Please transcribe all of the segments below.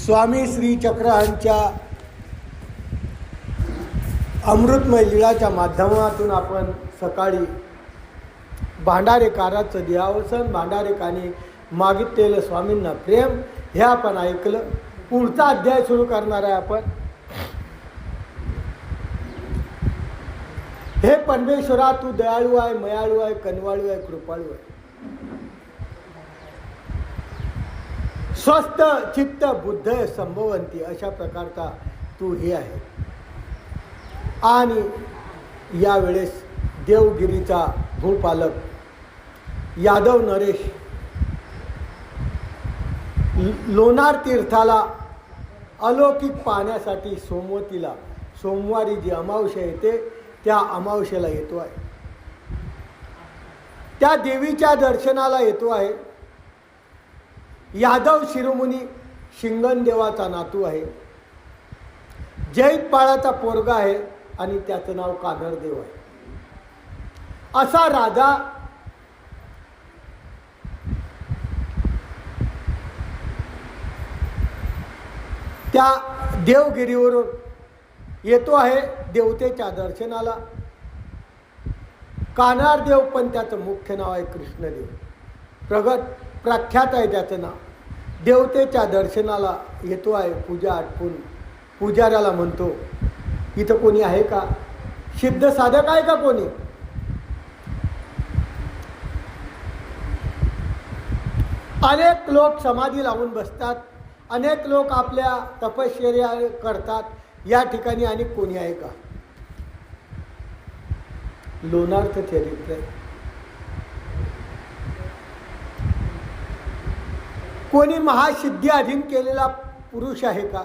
स्वामी श्री चक्रहांच्या अमृतमय लीळाच्या माध्यमातून आपण सकाळी भांडारेकाराचं देहावसन, भांडारेकाने मागितलेलं स्वामींना प्रेम हे आपण ऐकलं. पुढचा अध्याय सुरू करणार आहे आपण. हे परमेश्वरा, तू दयाळू आहे, मयाळू आहे, कनवाळू आहे, कृपाळू आहे. स्वस्थ चित्त बुद्ध संभवंती अशा प्रकारचा तू हे आहे. आणि यावेळेस देवगिरीचा भूपालक यादव नरेश लोणार तीर्थाला अलौकिक पाहण्यासाठी सोमवतीला सोमवारी जी अमावस्या येते त्या अमावस्येला येतो आहे. त्या देवीच्या दर्शनाला येतो आहे. यादव शिरोमुनी शिंगणदेवाचा नातू आहे. जैतपाळाचा पोरगा आहे आणि त्याचं नाव कानरदेव आहे. असा राजा त्या देवगिरीवरून येतो आहे देवतेच्या दर्शनाला. कानरदेव पण त्याचं मुख्य नाव आहे कृष्णदेव. प्रख्यात आहे त्याचं नाव. देवतेच्या दर्शनाला येतो आहे. पूजा आटपून पुजाऱ्याला म्हणतो, इथं कोणी आहे का? सिद्ध साधक आहे का कोणी? अनेक लोक समाधी लावून बसतात. अनेक लोक आपल्या तपश्चर्या करतात. या ठिकाणी आणि कोणी आहे का? लोणारचं चरित्र. कोणी महासिद्धी अधीन केलेला पुरुष आहे का?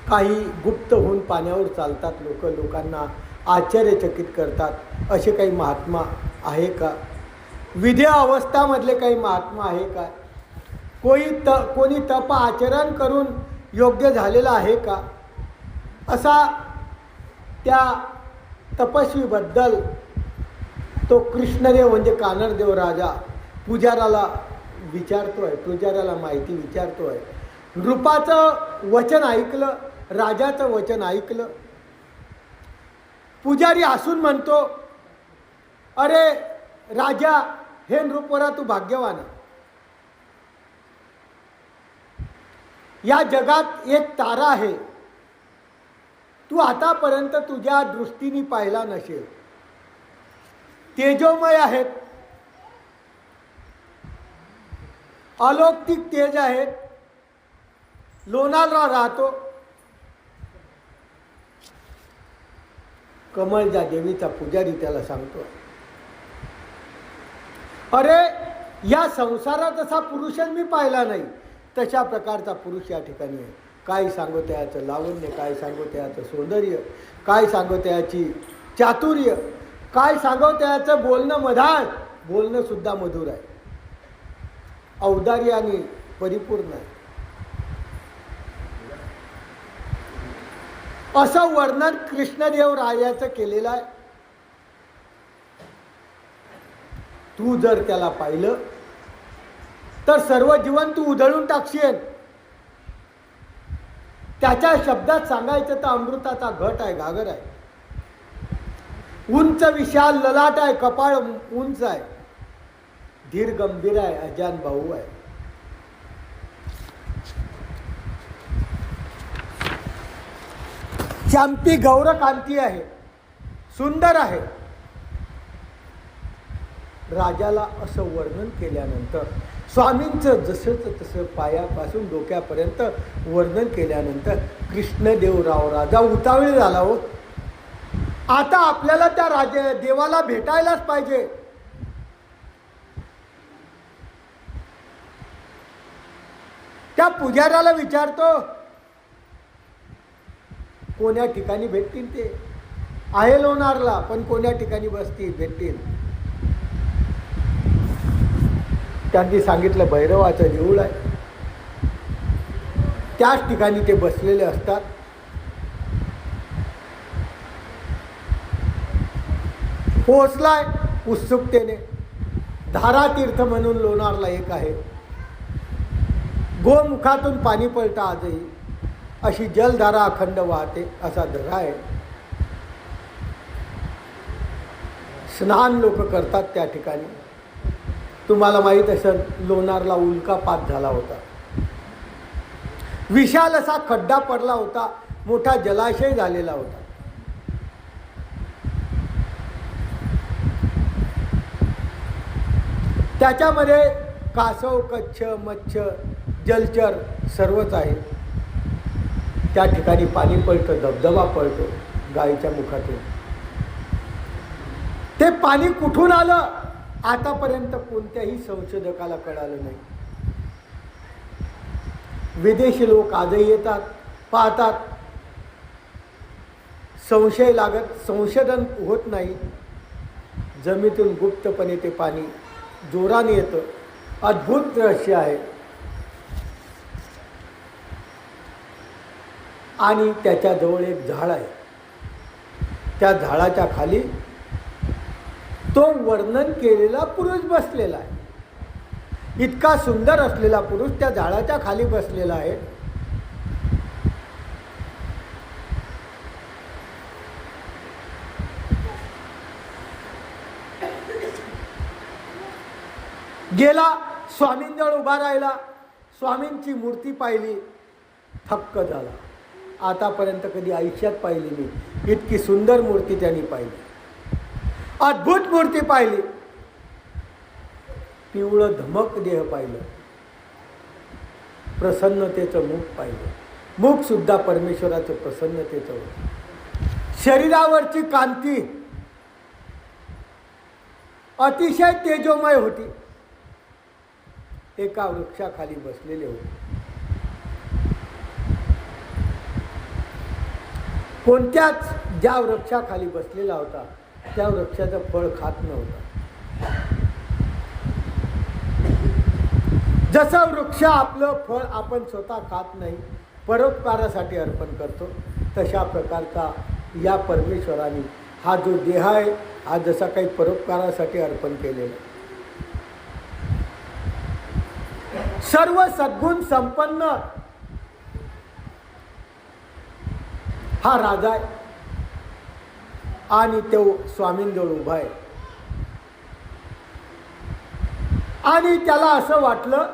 काही गुप्त होऊन पाण्यावर चालतात लोक, लोकांना आश्चर्यचकित करतात. असे काही महात्मा आहे का? विद्या अवस्थामधले काही महात्मा आहे का? कोणी तप आचरण करून योग्य झालेला आहे का? असा त्या तपस्वीबद्दल तो कृष्णदेव म्हणजे कानरदेव राजा पुजाऱ्याला विचारतो आहे. पुजाऱ्याला माहिती विचारतो आहे. नृपाचं वचन ऐकलं, राजाचं वचन ऐकलं. पुजारी हसून म्हणतो, अरे राजा, हे नृपवरा, तू भाग्यवान आहे. या जगात एक तारा आहे, तू आतापर्यंत तुझ्या दृष्टीने पाहिला नसेल. तेजोमय आहेत, अलौकिक तेज आहेत. लोणारला राहतो. कमळजा देवीचा पुजारी त्याला सांगतो, अरे या संसारात असा पुरुषच मी पाहिला नाही. तशा प्रकारचा पुरुष या ठिकाणी आहे. काय सांगतो त्याचं लावण्य, काय सांगतो त्याचं सौंदर्य, काय सांगतो त्याची चातुर्य, काय सांगतो त्याचं बोलणं मधाळ, बोलणं सुद्धा मधुर आहे. औदार्याने परिपूर्ण आहे. असं वर्णन कृष्णदेव रायाचं केलेलं आहे. तू जर त्याला पाहिलं तर सर्व जीवन तू उधळून टाकशील. त्याच्या शब्दात सांगायचं तर अमृताचा घट आहे, घागर आहे. उंच विशाल ललाट आहे, कपाळ उंच आहे, धीर गंभीर आहे, अजान भाऊ आहे. शांती गौरकांती आहे, सुंदर आहे. राजाला असं वर्णन केल्यानंतर, स्वामींचं जसंच तसं पायापासून डोक्यापर्यंत वर्णन केल्यानंतर कृष्णदेवराव राजा उतावळी झाला. हो, आता आपल्याला त्या देवाला भेटायलाच पाहिजे. त्या पुजाऱ्याला विचारतो, कोण्या ठिकाणी भेटतील? ते आहे लोणारला, पण कोण्या ठिकाणी बसतील भेटतील? त्यांनी सांगितलं, भैरवाचं देऊळ आहे, त्याच ठिकाणी ते बसलेले असतात. पोहोचलाय उत्सुकतेने. धारातीर्थ म्हणून लोणारला एक आहे, गोमुखातून पाणी पळतं आजही, अशी जलधारा अखंड वाहते असा धरा आहे. स्नान लोक करतात त्या ठिकाणी. तुम्हाला माहीत असेल, लोणारला उल्कापात झाला होता. विशाल असा खड्डा पडला होता, मोठा जलाशय झालेला होता. त्याच्यामध्ये कासव, कच्छ, मच्छ, जलचर सर्वच आहे. त्या ठिकाणी पाणी पळतं, धबधबा पळतो गायीच्या मुखातून. ते पाणी कुठून आलं आतापर्यंत कोणत्याही संशोधकाला कळालं नाही. विदेशी लोक आजही येतात, पाहतात. संशय लागत, संशोधन होत नाही. जमिनीतून गुप्तपणे ते पाणी जोराने येतं. अद्भुत रहस्य आहे. आणि त्याच्याजवळ एक झाड आहे. त्या झाडाच्या खाली तो वर्णन केलेला पुरुष बसलेला आहे. इतका सुंदर असलेला पुरुष त्या झाडाच्या खाली बसलेला आहे. गेला, स्वामींजवळ उभा राहिला, स्वामींची मूर्ती पाहिली, थक्क झाला. आतापर्यंत कधी आयुष्यात पाहिली नाही इतकी सुंदर मूर्ती त्यांनी पाहिली. अद्भुत मूर्ती पाहिली. पिवळं धमक देह पाहिलं. प्रसन्नतेचं मुख पाहिलं. मुख सुद्धा परमेश्वराचं प्रसन्नतेचं होतं. शरीरावरची कांती अतिशय तेजोमय होती. एका वृक्षाखाली बसलेले होते. कोणत्याच ज्या वृक्षाखाली बसलेला होता त्या वृक्षाचं फळ खात नव्हता. जसं वृक्ष आपलं फळ आपण स्वतः खात नाही, परोपकारासाठी अर्पण करतो, तशा प्रकारचा या परमेश्वराने हा जो देह आहे हा जसा काही परोपकारासाठी अर्पण केलेला. सर्व सद्गुण संपन्न हा राजा आहे. आणि तो स्वामींजवळ उभा आहे. आणि त्याला असं वाटलं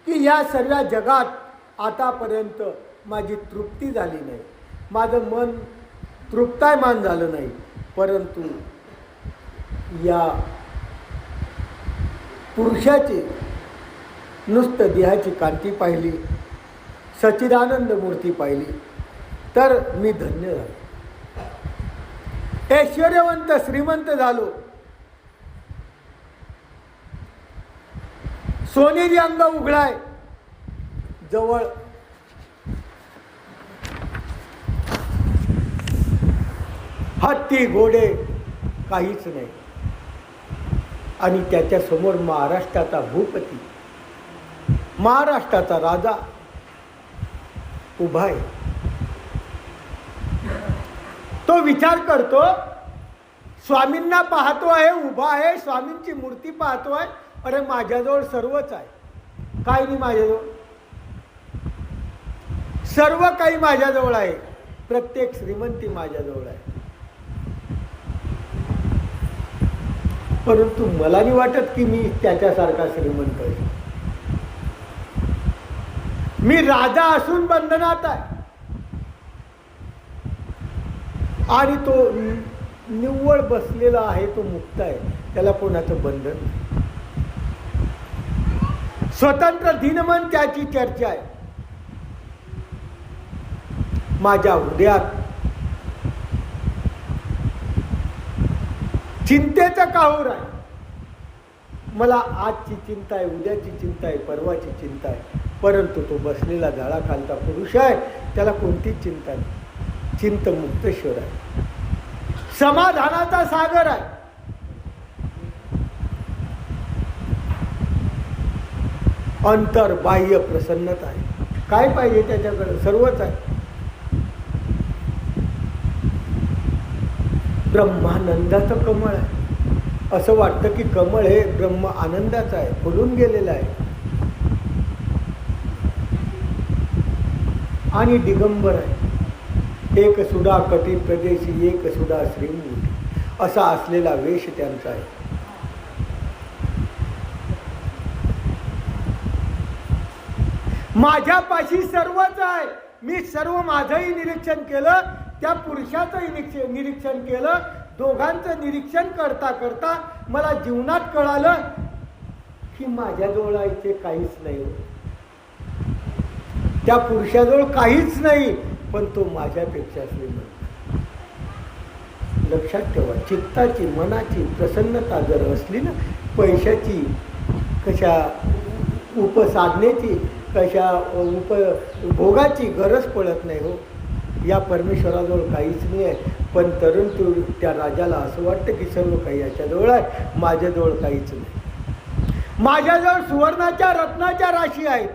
की या सर्व जगात आतापर्यंत माझी तृप्ती झाली नाही, माझं मन तृप्तायमान झालं नाही. परंतु या पुरुषाची नुसतं देहाची कांती पाहिली, सच्चिदानंद मूर्ती पाहिली, तर मी धन्य झालो, ऐश्वर्यवंत श्रीमंत झालो. सोनेरी अंग उघडाय. जवळ हत्ती घोडे काहीच नाही. आणि त्याच्या समोर महाराष्ट्राचा भूपती, महाराष्ट्राचा राजा उभा आहे. तो विचार करतो, स्वामींना पाहतो आहे, उभा आहे, स्वामींची मूर्ती पाहतो आहे. अरे माझ्याजवळ सर्वच आहे. काय नाही माझ्याजवळ, सर्व काही माझ्याजवळ आहे. प्रत्येक श्रीमंती माझ्याजवळ आहे. परंतु मला नाही वाटत की मी त्याच्यासारखा श्रीमंत आहे. मी राजा असून बंधनात आहे. आणि तो निव्वळ बसलेला आहे, तो मुक्त आहे, त्याला कोणाचं बंधन नाही. स्वतंत्र दिनमन त्याची चर्चा आहे. माझ्या हृदयात चिंतेचं काहूर आहे. मला आजची चिंता आहे, उद्याची चिंता आहे, परवाची चिंता आहे. परंतु तो बसलेला झाडाखालचा पुरुष आहे, त्याला कोणतीच चिंता नाही. चिंतमुक्तेश्वर आहे, समाधानाचा सागर आहे. अंतर बाह्य प्रसन्नता आहे. काय पाहिजे त्याच्याकडे, सर्वच आहे. ब्रह्मानंदाचं कमळ आहे. असं वाटतं की कमळ हे ब्रह्म आनंदाचं आहे, फुलून गेलेलं आहे. आणि दिगंबर आहे. एक सुडा कटी प्रदेशी, एक सुडा श्रीमूर्ती असा असलेला वेश त्यांचा आहे. माझ्यापाशी सर्वच आहे. मी सर्व माझंही निरीक्षण केलं, त्या पुरुषाचंही निरीक्षण केलं. दोघांचं निरीक्षण करता करता मला जीवनात कळालं की माझ्याजवळ आहे काहीच नाही. त्या पुरुषाजवळ काहीच नाही, पण तो माझ्यापेक्षा श्रीमंत. लक्षात ठेवा, चित्ताची मनाची प्रसन्नता जर असली ना, पैशाची कशा उपसाधनेची कशा उपभोगाची गरज पडत नाही हो. या परमेश्वराजवळ काहीच नाही आहे, पण परंतु त्या राजाला असं वाटतं की सर्व काही याच्याजवळ आहे, माझ्याजवळ काहीच नाही. माझ्याजवळ सुवर्णाच्या रत्नाच्या राशी आहेत,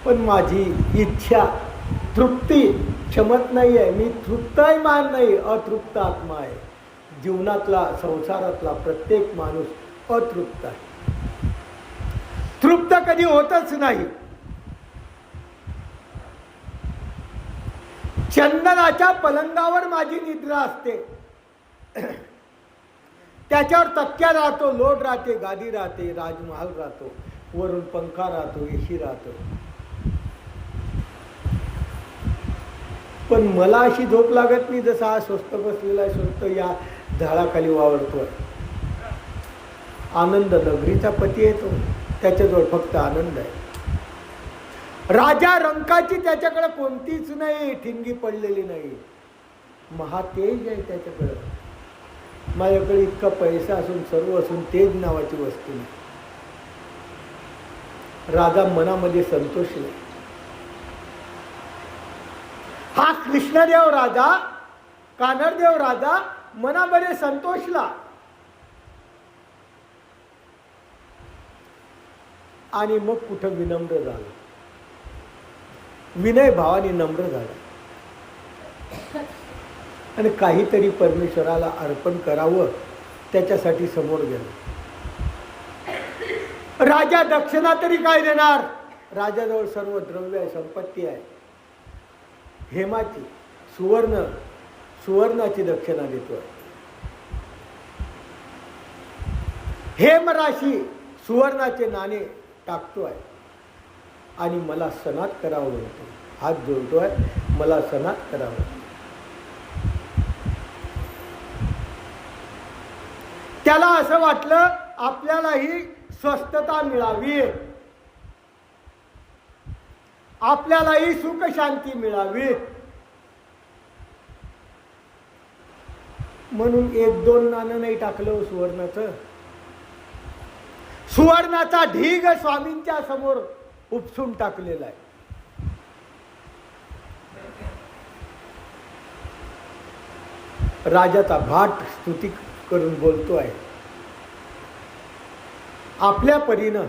पण माझी इच्छा तृप्ती क्षमत नाही आहे. मी तृप्तायमान नाही, अतृप्त आत्मा आहे. जीवनातला संसारातला प्रत्येक माणूस अतृप्त आहे, तृप्त कधी होतच नाही. चंदनाच्या पलंगावर माझी निद्रा असते, त्याच्यावर तक्क्या राहतो, लोट राहते, गादी राहते, राजमहाल राहतो, वरून पंखा राहतो, एसी राहतो, पण मला अशी झोप लागत नाही जसा हा स्वस्त बसलेला आहे, स्वस्त या झाडाखाली वावरतोय. आनंद नगरीचा पती येतो, त्याच्याजवळ फक्त आनंद आहे. राजा रंकाची त्याच्याकडे कोणतीच नाही, ठिणगी पडलेली नाही, महातेज आहे त्याच्याकडे. माझ्याकडे इतका पैसा असून सर्व असून तेज नावाची वस्तू नाही. राजा मनामध्ये संतोष नाही. हा कृष्णदेव राजा, कानरदेव राजा मनामध्ये संतोषला आणि मग कुठं विनम्र झाला, विनय भावाने नम्र झाला आणि काहीतरी परमेश्वराला अर्पण करावं त्याच्यासाठी समोर गेला. राजा दक्षिणा तरी काय देणार? राजाजवळ सर्व द्रव्य आहे, संपत्ती आहे, हेमाची सुवर्णाची दक्षिणा देतोय. हेम राशी सुवर्णाचे नाणे टाकतोय आणि मला सनात करावं म्हणतो, हात जोडतोय, मला सनात करावं. त्याला असं वाटलं आपल्यालाही स्वस्थता मिळावी, आपल्यालाही सुख शांती मिळावी, म्हणून एक दोन नाणं नाही टाकलं सुवर्णाचं. सुवर्णाचा ढीग स्वामींच्या समोर उपसून टाकलेला आहे. राजाचा भाट स्तुती करून बोलतो आहे, आपल्या परीनं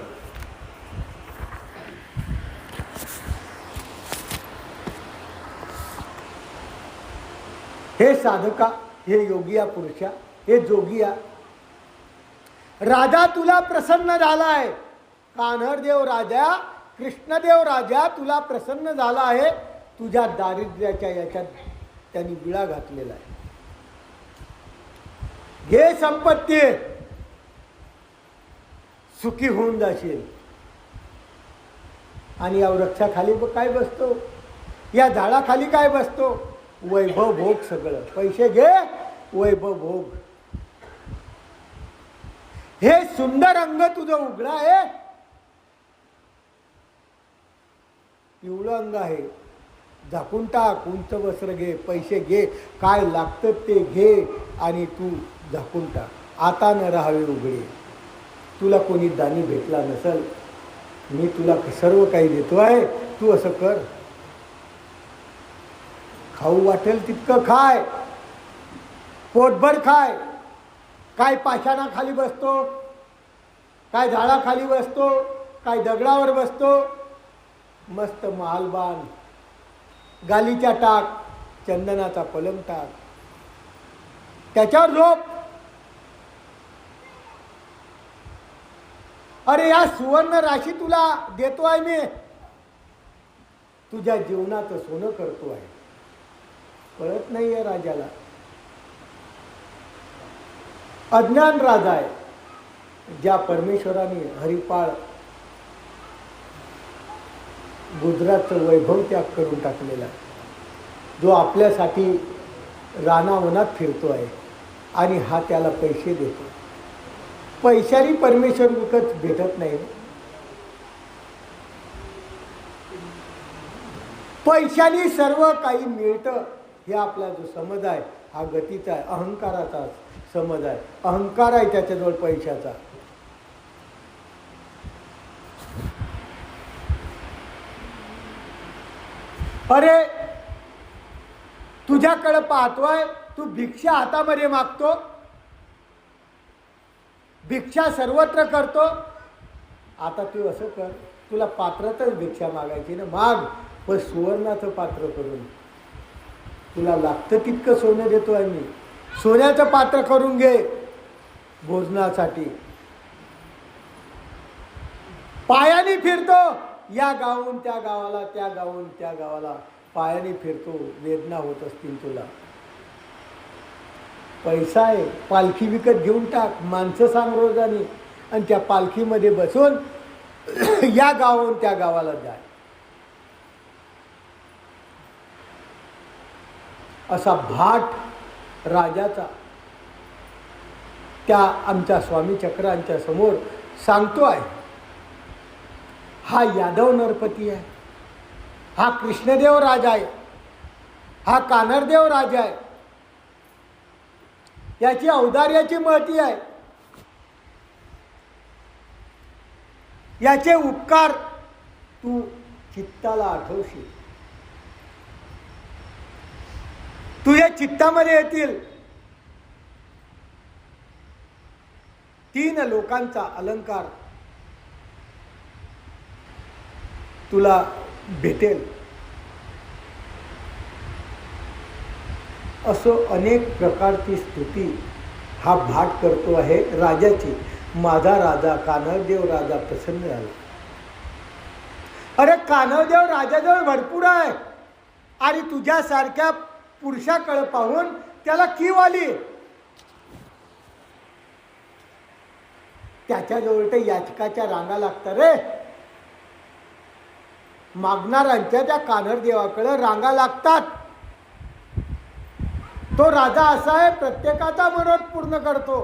हे साधका, हे योगिया पुरुषा, हे जोगिया, राजा तुला प्रसन्न झालाय. कान्हरदेव राजा, कृष्णदेव राजा तुला प्रसन्न झाला आहे. तुझ्या दारिद्र्याच्या याच्यात त्यांनी विळा घातलेला आहे. घे संपत्ती, सुखी होऊन जाशील. आणि या वृक्षाखाली काय बसतो, या झाडाखाली काय बसतो? वैभव भोग. सगळं पैसे घे, वैभव भोग. हे सुंदर अंग तुझं उघडं आहे, पिवळं अंग आहे, झाकून टाक. उंच वस्त्र घे, पैसे घे, काय लागतं ते घे आणि तू झाकून टाक. आता न राहावे उघडे. तुला कोणी दानी भेटला नसल, मी तुला सर्व काही देतो आहे, तू असं कर. खाऊ वाटेल तितकं खाय, पोटभर खाय. काय पाषाणाखाली बसतो, काय झाडाखाली बसतो, काय दगडावर बसतो. मस्त महाल बांध, गालीच्या टाक, चंदनाचा पलंग टाक, त्याच्यावर झोप. अरे या सुवर्ण राशी तुला देतो आहे मी, तुझ्या जीवनाचं सोनं करतो आहे. कळत नाहीये राजाला. अज्ञान राजा आहे. ज्या परमेश्वराने हरिपाळ गुजरातचं वैभव त्याग करून टाकलेला आहे, जो आपल्यासाठी रानावनात फिरतो आहे आणि हा त्याला पैसे देतो. पैशाने परमेश्वर विकत भेटत नाही. पैशाने सर्व काही मिळतं हे आपला जो समज आहे हा गतीचा आहे, अहंकाराचा समज आहे. अहंकार आहे त्याच्याजवळ पैशाचा. अरे तुझ्याकडे पाहतोय, तू भिक्षा हातामध्ये मागतो, भिक्षा सर्वत्र करतो. आता तू असं कर, तुला पात्रातच भिक्षा मागायची ना, माग, पण सुवर्णाचं पात्र करून. तुला लागतं तितकं सोनं देतो आहे मी, सोन्याचं पात्र करून घे भोजनासाठी. पायाने फिरतो, या गावाहून त्या गावाला, त्या गावाहून त्या गावाला पायाने फिरतो. वेदना होत असतील तुला. पैसा आहे, पालखी विकत घेऊन टाक, माणसं सांग रोजाने, आणि त्या पालखीमध्ये बसून या गावाहून त्या गावाला जाय. असा भाट राजाचा त्या आमच्या स्वामी चक्रांच्या समोर सांगतो आहे. हा यादव नरपती आहे, हा कृष्णदेव राजा आहे, हा कानरदेव राजा आहे. याची औदार्याची महती आहे. याचे उपकार तू चित्ताला आठवशील, तुझ्या चित्तामध्ये येतील. 3 लोकांचा अलंकार तुला भेटेल. असं अनेक प्रकारची स्तुती हा भाट करतो आहे राजाची. माझा राजा कानरदेव राजा प्रसन्न झाला. अरे कानरदेव राजाजवळ भरपूर आहे, आणि तुझ्यासारख्या पुरुषाकडे पाहून त्याला कीव आली. त्याच्याजवळ तर याचकाच्या रांगा लागतात रे. मागणाऱ्यांच्या त्या कानरदेवाकडे रांगा लागतात. तो राजा असा आहे, प्रत्येकाचा मनोरथ पूर्ण करतो,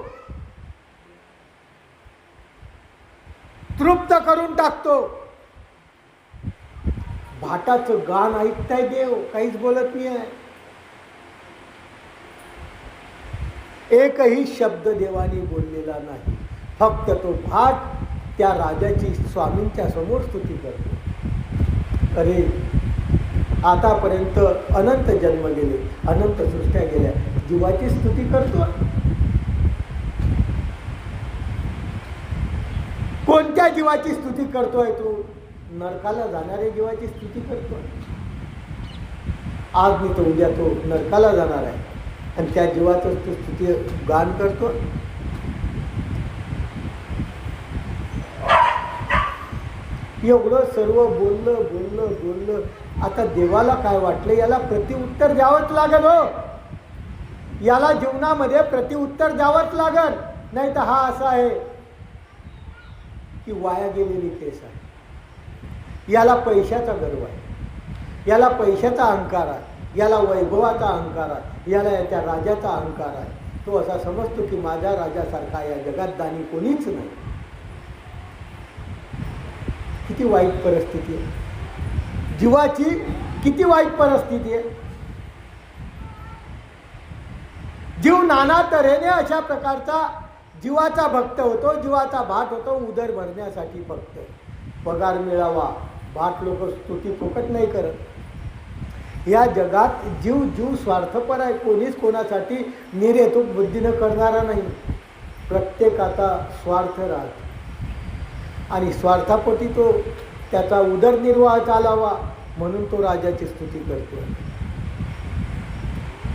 तृप्त करून टाकतो. भाटाचं गाण ऐकताय देव, काहीच बोलत नाही आहे. एकही शब्द देवाने बोललेला नाही. फक्त तो भाट त्या राजाची स्वामींच्या समोर स्तुती करतो. अरे आतापर्यंत अनंत जन्म गेले, अनंत सृष्ट्या गेल्या, जीवाची स्तुती करतो. कोणत्या जीवाची स्तुती करतोय तू? नरकाला जाणाऱ्या जीवाची स्तुती करतोय. आज मी तो उद्या तो नरकाला जाणार आहे, आणि त्या जीवाचं तू स्तुती गान करतो. एवढं सर्व बोललं बोललं बोललं, आता देवाला काय वाटलं, याला प्रतिउत्तर द्यावंच लागल. हो, याला जीवनामध्ये प्रतिउत्तर द्यावंच लागल, नाही तर हा असा आहे की वाया गेलेली केस आहे. याला पैशाचा गर्व आहे, याला पैशाचा अहंकार आहे, याला वैभवाचा अहंकार आहे, याला याच्या राजाचा अहंकार आहे. तो असा समजतो की माझ्या राजासारखा या जगात दानी कोणीच नाही. किती वाईट परिस्थिती आहे जीवाची, किती वाईट परिस्थिती आहे. जीव नाना तऱ्हेने अशा प्रकारचा जीवाचा भक्त होतो, जीवाचा भाट होतो. उदर भरण्यासाठी फक्त पगार मिळावा. भाट लोक स्तुती फुकट नाही करत. या जगात जीव जीव स्वार्थपर आहे. कोणीच कोणासाठी निर्हेतुक बुद्धीनं करणारा नाही. प्रत्येकाचा स्वार्थ राहतो, आणि स्वार्थापोटी तो त्याचा उदरनिर्वाह चालावा म्हणून तो राजाची स्तुती करतो.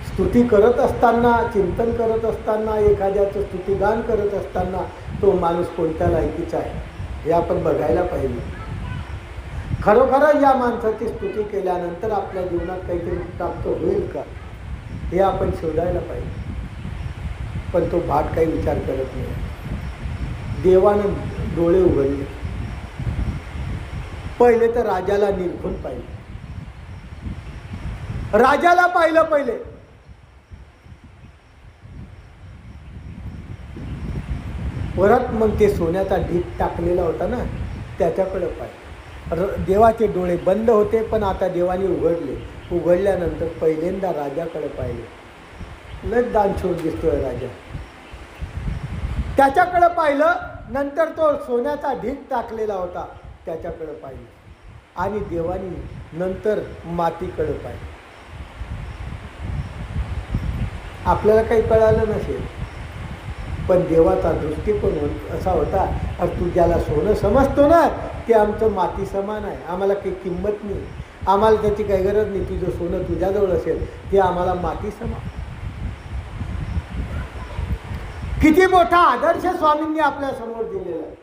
स्तुती करत असताना, चिंतन करत असताना, एखाद्याचं स्तुतिगान करत असताना तो माणूस कोणत्या लायकीचा आहे. हे आपण बघायला पाहिजे. खरोखर या माणसाची स्तुती केल्यानंतर आपल्या जीवनात काहीतरी प्राप्त होईल का हे आपण शोधायला पाहिजे. पण तो भाट काही विचार करत नाही. देवानं डोळे उघडले. पहिले तर राजाला निरखून पाहिले. राजाला पाहिलं पहिले. परत मग ते सोन्याचा ढीग टाकलेला होता ना त्याच्याकडे पाहिलं. देवाचे डोळे बंद होते पण आता देवाने उघडले. उघडल्यानंतर पहिल्यांदा राजाकडे पाहिले. लय दानशूर दिसतोय राजा. त्याच्याकडे पाहिलं. नंतर तो सोन्याचा ढीग टाकलेला होता त्याच्याकडे पाहिलं आणि देवानी नंतर मातीकडे पाहिलं. आपल्याला काही कळालं नसेल पण देवाचा दृष्टिकोन असा होता, अरे तू ज्याला सोनं समजतो ना ते आमचं माती समान आहे, आम्हाला काही किंमत नाही, आम्हाला त्याची काही गरज नाही. तुझं सोनं तुझ्याजवळ असेल ते आम्हाला माती समान. किती मोठा आदर्श स्वामींनी आपल्या समोर दिलेला आहे.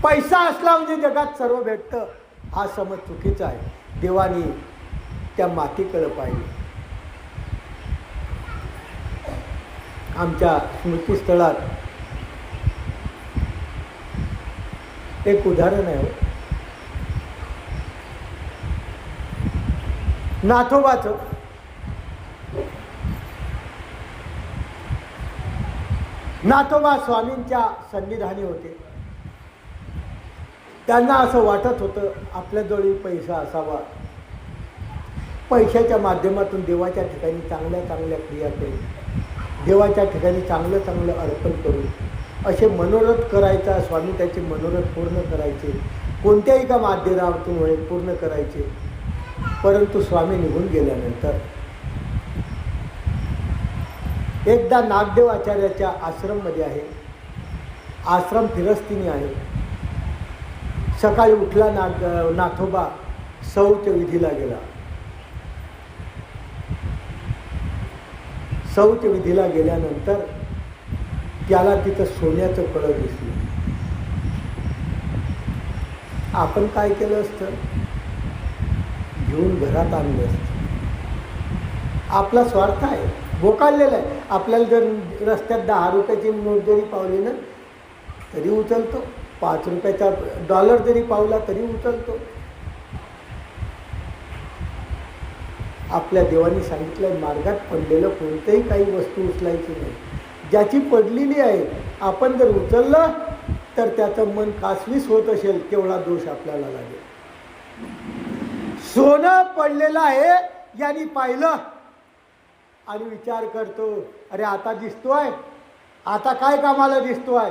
पैसा असला म्हणजे जगात सर्व भेटतं हा समज चुकीचा आहे. देवानी त्या मातीकडे पाहिजे. आमच्या स्मृतीस्थळात एक उदाहरण आहे. नाथोबाचं. नाथोबा स्वामींच्या सन्निधानी होते. त्यांना असं वाटत होतं आपल्याजवळ पैसा असावा, पैशाच्या माध्यमातून देवाच्या ठिकाणी चांगल्या चांगल्या क्रिया करू, देवाच्या ठिकाणी चांगलं चांगलं अर्पण करू, असे मनोरथ करायचा. स्वामी त्याचे मनोरथ पूर्ण करायचे, कोणत्याही का माध्यमातून होईल पूर्ण करायचे. परंतु स्वामी निघून गेल्यानंतर एकदा नागदेव आचार्याच्या आश्रममध्ये आहे. आश्रम फिरस्तीने आहे. सकाळी उठला नाथोबा शौच विधीला गेला. शौच विधीला गेल्यानंतर त्याला तिथं सोन्याचं कळं दिसलं. आपण काय केलं असतं, घेऊन घरात आणलं असतं. आपला स्वार्थ आहे, बोकाळलेला आहे. आपल्याला जर रस्त्यात 10 रुपयाची नोट जरी पावली ना तरी उचलतो, 5 रुपयाचा डॉलर जरी पावला तरी उचलतो. आपल्या देवानी सांगितलं मार्गात पडलेलं कोणत्याही काही वस्तू उचलायची नाही. ज्याची पडलेली आहे आपण जर उचललं तर त्याचं मन कासवीस होत असेल तेवढा दोष आपल्याला लागेल. सोनं पडलेलं आहे यांनी पाहिलं आणि विचार करतो, अरे आता दिसतोय, आता काय कामाला दिसतोय.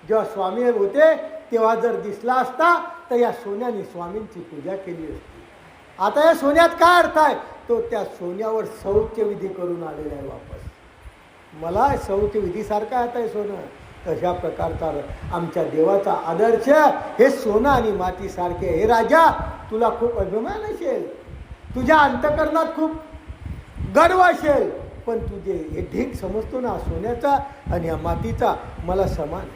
जेव्हा स्वामी होते तेव्हा जर दिसला असता तर या सोन्याने स्वामींची पूजा केली असती. आता या सोन्यात काय अर्थ आहे, तो त्या सोन्यावर शौचविधी करून आलेला आहे वापस. मला शौचविधीसारखं आता आहे सोनं. तशा प्रकारचा आमच्या देवाचा आदर्श हे सोनं आणि मातीसारखे. हे राजा, तुला खूप अभिमान असेल, तुझ्या अंतःकरणात खूप गर्व असेल, पण तुझे हे ढीग समजतो ना सोन्याचा आणि या मातीचा, मला समान.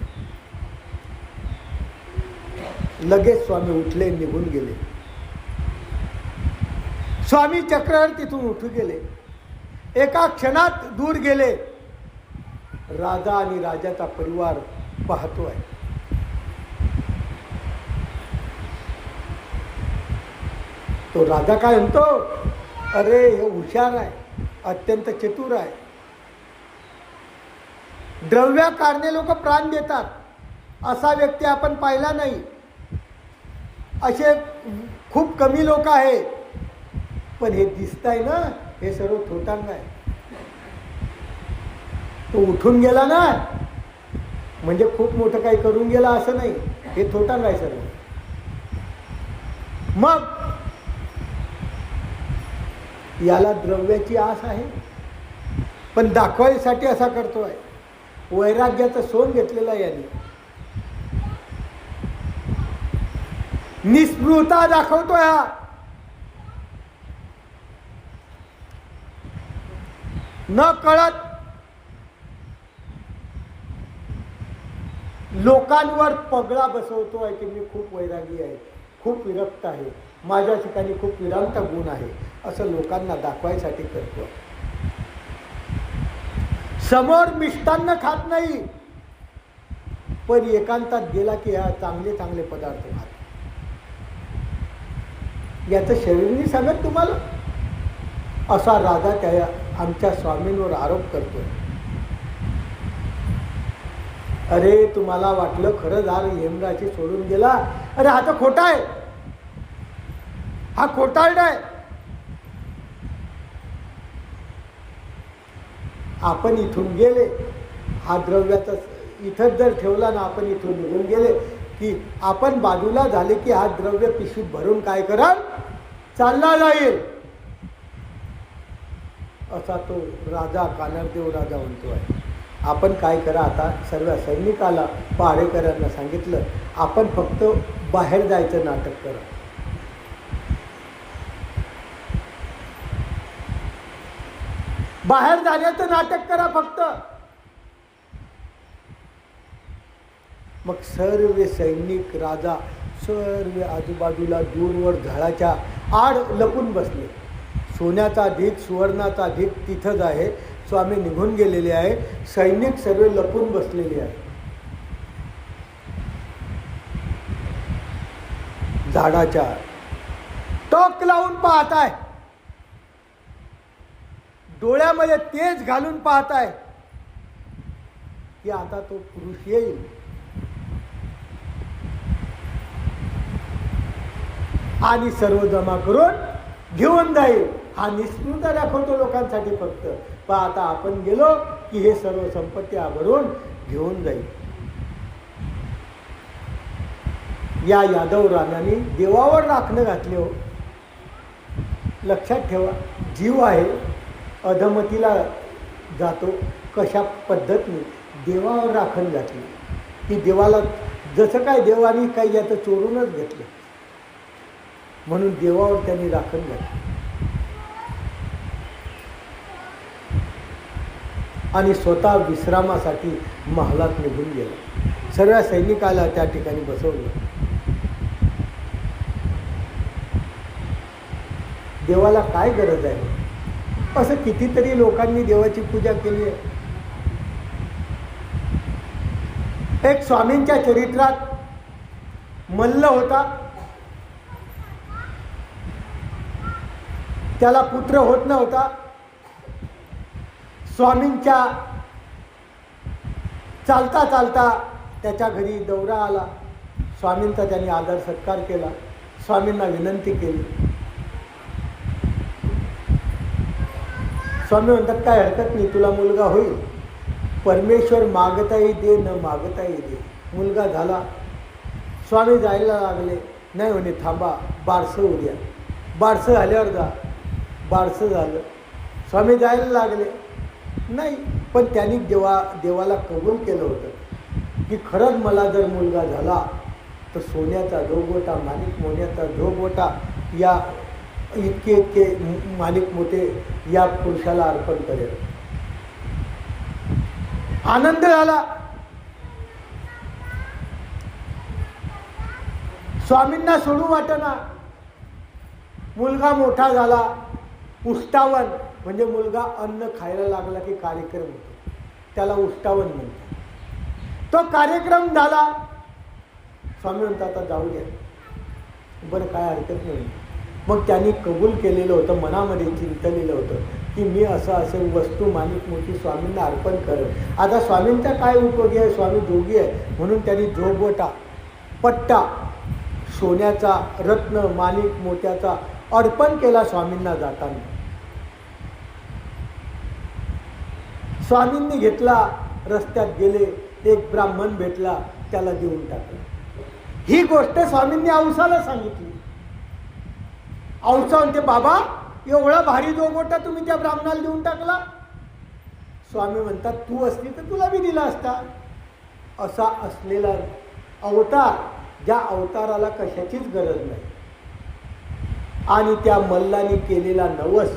लगेच स्वामी उठले, निघून गेले. स्वामी चक्रवर तिथून उठून गेले. एका क्षणात दूर गेले. राजा आणि राजाचा परिवार पाहतोय. तो राजा काय म्हणतो, अरे हे हुशार आहे, अत्यंत चतुर आहे. द्रव्य कारणे लोक प्राण देतात, असा व्यक्ती आपण पाहिला नाही. असे खूप कमी लोक आहेत. पण हे दिसताय ना, हे सर्व थोटांग आहे. तो उठून गेला ना म्हणजे खूप मोठं काही करून गेला असं नाही, हे थोटांग आहे सर्व. मग याला द्रव्याची आस आहे, पण दाखवायसाठी असा करतोय. वैराग्याचं सोंग घेतलेलं आहे याने. निस्पृहता दाखवतोय हा. न कळत लोकांवर पगडा बसवतो आहे की मी खूप वैरागी आहे, खूप विरक्त आहे, माझ्या ठिकाणी खूप विरांत गुण आहे, असं लोकांना दाखवायसाठी करतो. समोर मिष्टान्न खात नाही, पण एकांतात गेला की हा चांगले चांगले पदार्थ खात. याचं शरीर नाही सांगत तुम्हाला. असा राजा त्या आमच्या स्वामींवर आरोप करतोय. अरे तुम्हाला वाटलं खरं झालं हेमराजी सोडून गेला, अरे हा तर खोटा आहे, हा खोटारडा आहे. आपण इथून गेले, हा द्रव्याचा इथंच जर ठेवला ना, आपण इथून निघून गेले की आपण बाजूला झाले की हा द्रव्य पिशवीत भरून काय कराल, चालला जाईल. असा तो राजा कानरदेव राजा म्हणतो आहे. आपण काय करा, आता सर्व सैनिकाला पहारेकरांना सांगितलं, आपण फक्त बाहेर जायचं नाटक करा. बाहेर जाण्याचं नाटक करा फक्त. मग सर्व सैनिक राजा सर्व आजूबाजूला दूरवर झाडाच्या आड लपून बसले. सोन्याचा ढीग सुवर्णाचा ढीग तिथंच आहे. स्वामी निघून गेलेले आहे, सैनिक सर्व लपून बसलेले आहे. झाडाच्या टोक लावून पाहताय, डोळ्यामध्ये तेज घालून पाहताय की आता तो पुरुष येईल. आणि सर्व जमा करून घेऊन जाईल. हा निष्ठुरता दाखवतो लोकांसाठी फक्त. पण आता आपण गेलो की हे सर्व संपत्ती भरून घेऊन जाईल. या यादव राणाने देवावर राखणं घातले हो. लक्षात ठेवा, जीव आहे, अधमतीला जातो, कशा पद्धतीने देवावर राखण घातली की देवाला जसं काय देवानी काही याचं चोरूनच घेतलं, म्हणून देवावर त्यांनी राखण घातली. आणि स्वतः विश्रामासाठी महालात निघून गेला. सर्व सैनिकाला त्या ठिकाणी बसवलं. देवाला काय गरज आहे? असं कितीतरी लोकांनी देवाची पूजा केली आहे. एक स्वामींच्या चरित्रात मल्ल होता, त्याला पुत्र होत नव्हता. स्वामींच्या चालता चालता त्याच्या घरी दौरा आला. स्वामींचा त्यांनी आदर सत्कार केला, स्वामींना विनंती केली. स्वामी म्हणतात काय हरकत नाही, तुला मुलगा होईल. परमेश्वर मागताही दे न मागताही दे. मुलगा झाला. स्वामी जायला लागले. नाही म्हणे थांबा, बारसं उद्या. बारसं झाल्यावर जा. बारसं झालं. स्वामी जायला लागले. नाही, पण त्यांनी देवाला कबूल केलं होतं की खरंच मला जर मुलगा झाला तर सोन्याचा जोगोटा, माणिक मोन्याचा जोगोटा, या इतके इतके माणिक मोठे या पुरुषाला अर्पण करेल. आनंद झाला. स्वामींना सोडू वाटेना. मुलगा मोठा झाला. उष्टावण म्हणजे मुलगा अन्न खायला लागला की कार्यक्रम होतो, त्याला उष्टावण म्हणतात. तो कार्यक्रम झाला. स्वामी म्हणतात आता जाऊ द्या. बरं काय हरकत नाही. मग त्यांनी कबूल केलेलं होतं, मनामध्ये चिंतलेलं होतं की मी असं वस्तू माणिक मोठी स्वामींना अर्पण करेन. आता स्वामींचा काय उपयोगी आहे, स्वामी जोगी आहे म्हणून त्यांनी जोगवटा, पट्टा, सोन्याचा, रत्न, माणिक मोत्याचा अर्पण केला स्वामींना जाताना. स्वामींनी घेतला. रस्त्यात गेले, एक ब्राह्मण भेटला, त्याला देऊन टाकलं. ही गोष्ट स्वामींनी औसाला सांगितली. औसा म्हणते बाबा एवढा भारी जोगोटा तुम्ही त्या ब्राह्मणाला देऊन टाकला. स्वामी म्हणतात तू असली तर तुला बी दिला असता. असा असलेला अवतार, ज्या अवताराला कशाचीच गरज नाही. आणि त्या मल्लाने केलेला नवस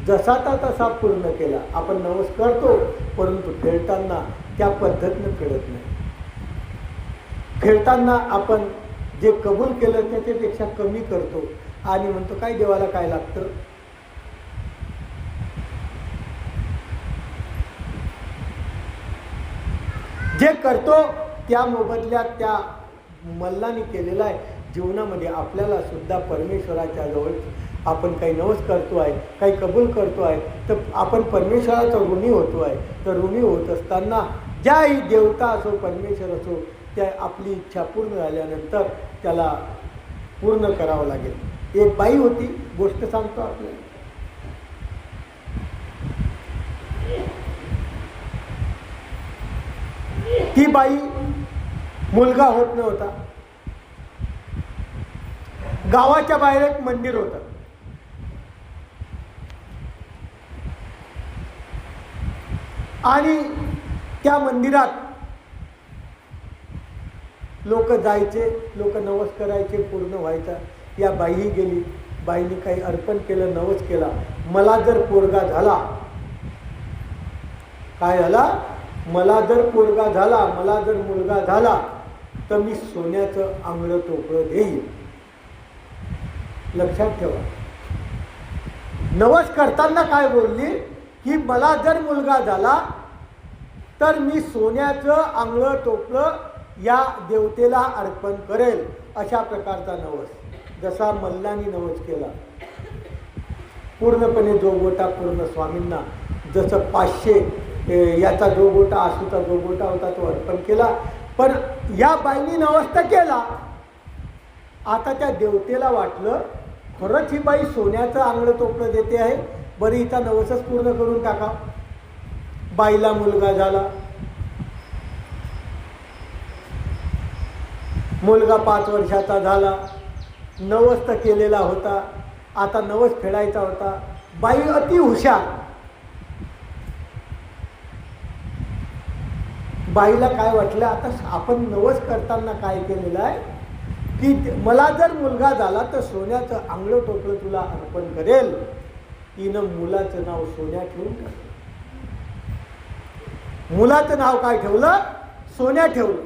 जसा तसा पूर्ण केला. आपण नवस करतो परंतु फेडताना त्या पद्धतीनं फेडत नाही. खेळताना आपण जे कबूल केलं त्याच्यापेक्षा कमी करतो आणि म्हणतो काय देवाला काय लागतं. जे करतो त्या मोबदल्यात त्या मल्लाने केलेला आहे. जीवनामध्ये आपल्याला सुद्धा परमेश्वराच्या जवळ आपण काही नवस करतो आहे, काही कबूल करतो आहे, तर आपण परमेश्वराचा ऋणी होतो आहे. तर ऋणी होत असताना ज्याही देवता असो परमेश्वर असो त्या आपली इच्छा पूर्ण झाल्यानंतर त्याला पूर्ण करावं लागेल. एक बाई होती, गोष्ट सांगतो आपल्याला. ती बाई मुलगा होत नव्हता. गावाच्या बाहेर एक मंदिर होतं. आणि त्या मंदिरात लोक जायचे, लोक नवस करायचे, पूर्ण व्हायचा. या बाईही गेली, बाईने काही अर्पण केलं, नवस केला. मला जर पोरगा झाला, काय झाला, मला जर पोरगा झाला, मला जर मुलगा झाला तर मी सोन्याचं आंगळं टोपळं देईन. लक्षात ठेवा, नवस करताना काय बोलली की मला जर मुलगा झाला तर मी सोन्याचं आंगळं टोपळं या देवतेला अर्पण करेल. अशा प्रकारचा नवस, जसा मल्लानी नवस केला पूर्णपणे जो गोटा पूर्ण स्वामींना, जसं 500 याचा जो गोटा आसूचा जो गोटा होता तो अर्पण केला. पण या बाईनी नवस तर केला. आता त्या देवतेला वाटलं खरंच ही बाई सोन्याचं आंगळं टोपळं देते आहे, बरं हिचा नवसच पूर्ण करून टाका. बाईला मुलगा झाला, मुलगा 5 वर्षाचा झाला. नवस तर केलेला होता, आता नवस फेडायचा होता. बाई अति हुशार. बाईला काय वाटलं, आता आपण नवस करताना काय केलेलं आहे की मला जर मुलगा झाला तर सोन्याचं आंगळं टोपळं तुला अर्पण करेल. तिनं मुलाचं नाव सोन्या ठेवून टाकलं. मुलाचं नाव काय ठेवलं, सोन्या ठेवलं.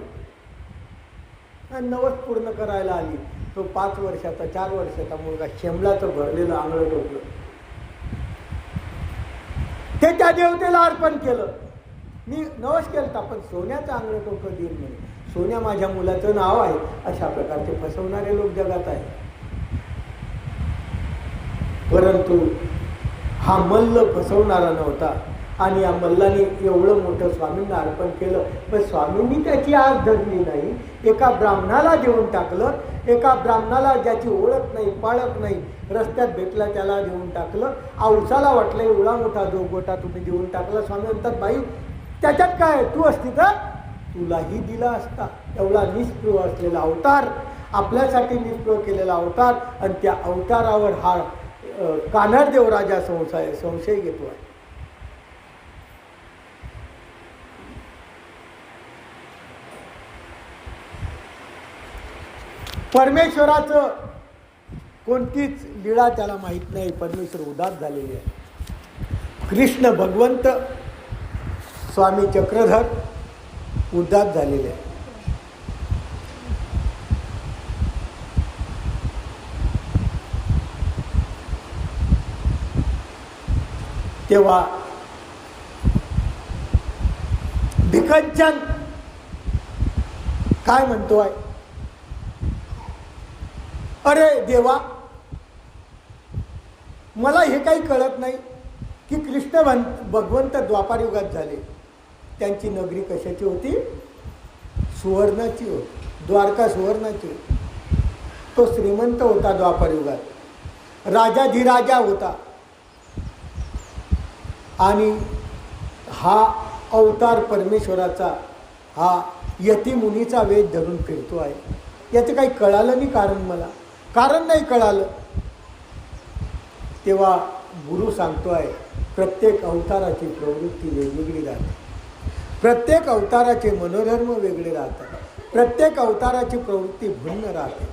आणि नवस पूर्ण करायला आली. तो 5 वर्षाचा 4 वर्षाचा मुलगा शेमलाचं भरलेलं आंगळं टोपलं ते त्या देवतेला अर्पण केलं. मी नवस केलं पण सोन्याचं आंगळं टोपलं देईल म्हणे, सोन्या माझ्या मुलाचं नाव आहे. अशा प्रकारचे फसवणारे लोक जगात आहेत. परंतु हा मल्ल फसवणारा नव्हता. आणि या मल्लाने एवढं मोठं स्वामींना अर्पण केलं, पण स्वामींनी त्याची आस धरली नाही. एका ब्राह्मणाला देऊन टाकलं. एका ब्राह्मणाला ज्याची ओळख नाही, पाळख नाही, रस्त्यात भेटला त्याला देऊन टाकलं. औसाला वाटलं एवढा मोठा जो गोटा तुम्ही देऊन टाकला. स्वामी म्हणतात बाई त्याच्यात काय, तू असती तर तुलाही दिला असता. एवढा निष्प्रभ असलेला अवतार, आपल्यासाठी निष्प्रभ केलेला अवतार. आणि त्या अवतारावर हा कानडदेव राजा संशय घेतो आहे. परमेश्वराचं कोणतीच लीळा त्याला माहीत नाही. परमेश्वर उदास झालेली आहे. कृष्ण भगवंत स्वामी चक्रधर उदास झालेले आहे. तेव्हा भिकंचन काय म्हणतो आहे, अरे देवा मला हे काही कळत नाही की कृष्ण भगवंत द्वापार युगात झाले. त्यांची नगरी कशाची होती, सुवर्णाची होती. द्वारका सुवर्णाची होती. तो श्रीमंत होता द्वापार युगात, राजाधिराजा होता. आणि हा अवतार परमेश्वराचा हा यतिमुनीचा वेध धरून फिरतो आहे. याचं काही कळालं नाही. कारण नाही कळालं. तेव्हा गुरु सांगतो आहे प्रत्येक अवताराची प्रवृत्ती वेगवेगळी राहते. प्रत्येक अवताराचे मनोधर्म वेगळे राहतात. प्रत्येक अवताराची प्रवृत्ती भिन्न राहते.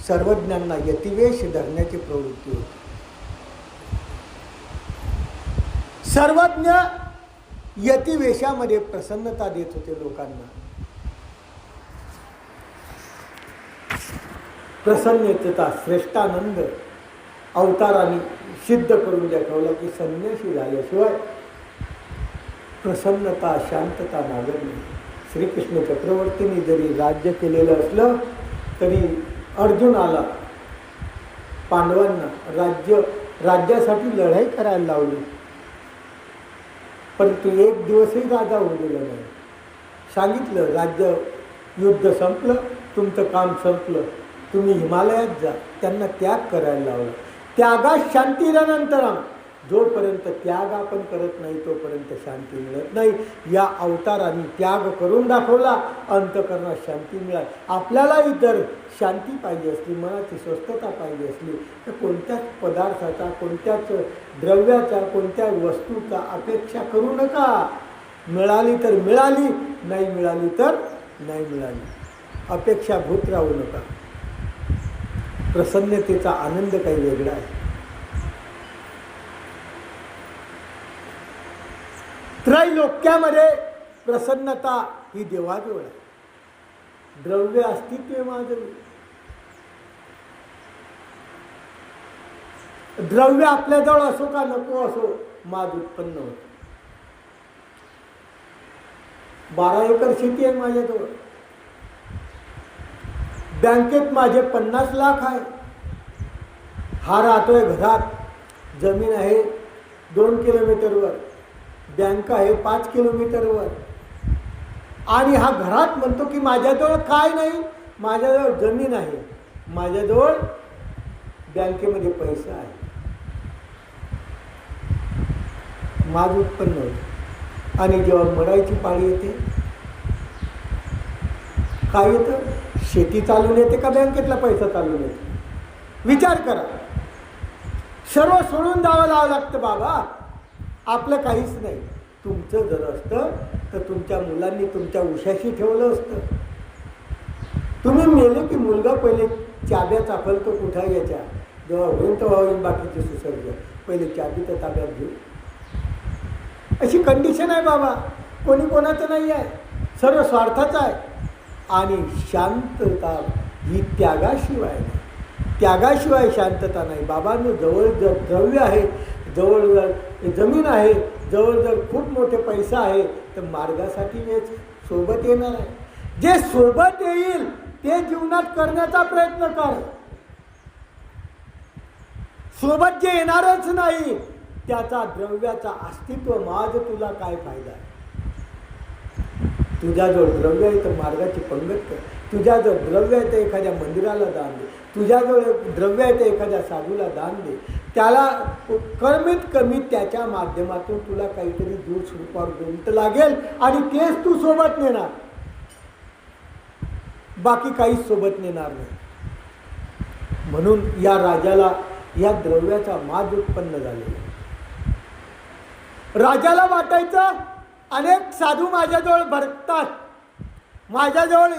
सर्वज्ञांना यतिवेश धरण्याची प्रवृत्ती होती. सर्वज्ञ यतिवेशामध्ये प्रसन्नता देत होते लोकांना. प्रसन्नतेचा श्रेष्ठानंद अवताराने सिद्ध करून दाखवला की संन्यासी झाल्याशिवाय प्रसन्नता शांतता नागत नाही. श्रीकृष्ण चक्रवर्तींनी जरी राज्य केलेलं असलं तरी अर्जुनाला पांडवांना राज्यासाठी लढाई करायला लावली, परंतु एक दिवसही राजा होऊ दिला नाही. सांगितलं राज्य युद्ध संपलं, तुमचं काम संपलं, तुम्ही हिमालयात जा. त्यांना त्याग करायला लावला. त्यागात शांतीनंतरम, जोपर्यंत त्याग आपण करत नाही तोपर्यंत शांती मिळत नाही. या अवताराने त्याग करून दाखवला, अंतःकरणात शांती मिळाली. आपल्यालाही जर शांती पाहिजे असली, मनाची स्वस्थता पाहिजे असली तर कोणत्याच पदार्थाचा, कोणत्याच द्रव्याचा, कोणत्या वस्तूचा अपेक्षा करू नका. मिळाली तर मिळाली, नाही मिळाली तर नाही मिळाली. अपेक्षा भूत राहू नका. प्रसन्नतेचा आनंद काही वेगळा आहे. त्रैलोक्यामध्ये प्रसन्नता ही देवाजवळ आहे. द्रव्य अस्तित्व माझं, द्रव्य आपल्याजवळ असो का नको असो, माझ उत्पन्न होत. 12 एकर शेती आहे माझ्याजवळ, बँकेत माझे 50 लाख आहे. हा राहतोय घरात, जमीन आहे 2 किलोमीटरवर, बँक आहे 5 किलोमीटरवर, आणि हा घरात म्हणतो की माझ्याजवळ काय नाही, माझ्याजवळ जमीन आहे, माझ्याजवळ बँकेमध्ये पैसा आहे. माझ उत्पन्न होतं. आणि जेव्हा मरायची पाळी येते काय येतं? शेती चालून येते का बँकेतला पैसा चालून येतो? विचार करा. सर्व सोडून द्यावं लागतं बाबा, आपलं काहीच नाही. तुमचं जर असतं तर तुमच्या मुलांनी तुमच्या उशाशी ठेवलं असतं. तुम्ही मेले की मुलगा पहिले चाब्या चापलतो कुठा याच्या, जेव्हा होईल तेव्हा होईल बाकीचे सुसर्ग, पहिले चाबी तर ताब्यात घेऊ. अशी कंडिशन आहे बाबा. कोणी कोणाचं नाही आहे, सर्व स्वार्थाचं आहे. आणि शांतता ही त्यागाशिवाय नाही. त्यागाशिवाय शांतता नाही. बाबांनो, जवळ जर द्रव्य आहे, जवळ जर जमीन आहे, जवळ जर खूप मोठे पैसा आहे तर मार्गासाठी वेच सोबत येणार आहे. जे सोबत येईल ते जीवनात करण्याचा प्रयत्न कर. सोबत जे येणारच नाही त्याचा द्रव्याचा अस्तित्व माझ तुला काय फायदा आहे? तुझ्याजवळ द्रव्य आहे तर मार्गाची पंगत कर. तुझ्याजवळ द्रव्य आहे तर एखाद्या मंदिराला दान दे. तुझ्याजवळ द्रव्य आहे तर एखाद्या साधूला दान दे. त्याला कमीत कमी त्याच्या माध्यमातून तुला काहीतरी दूर स्वरूपावर गुंत लागेल आणि तेच तू सोबत नेणार, बाकी काहीच सोबत नेणार नाही. म्हणून या राजाला या द्रव्याचा माज उत्पन्न झालेला. राजाला वाटायचं अनेक साधू माझ्याजवळ भरतात, माझ्याजवळ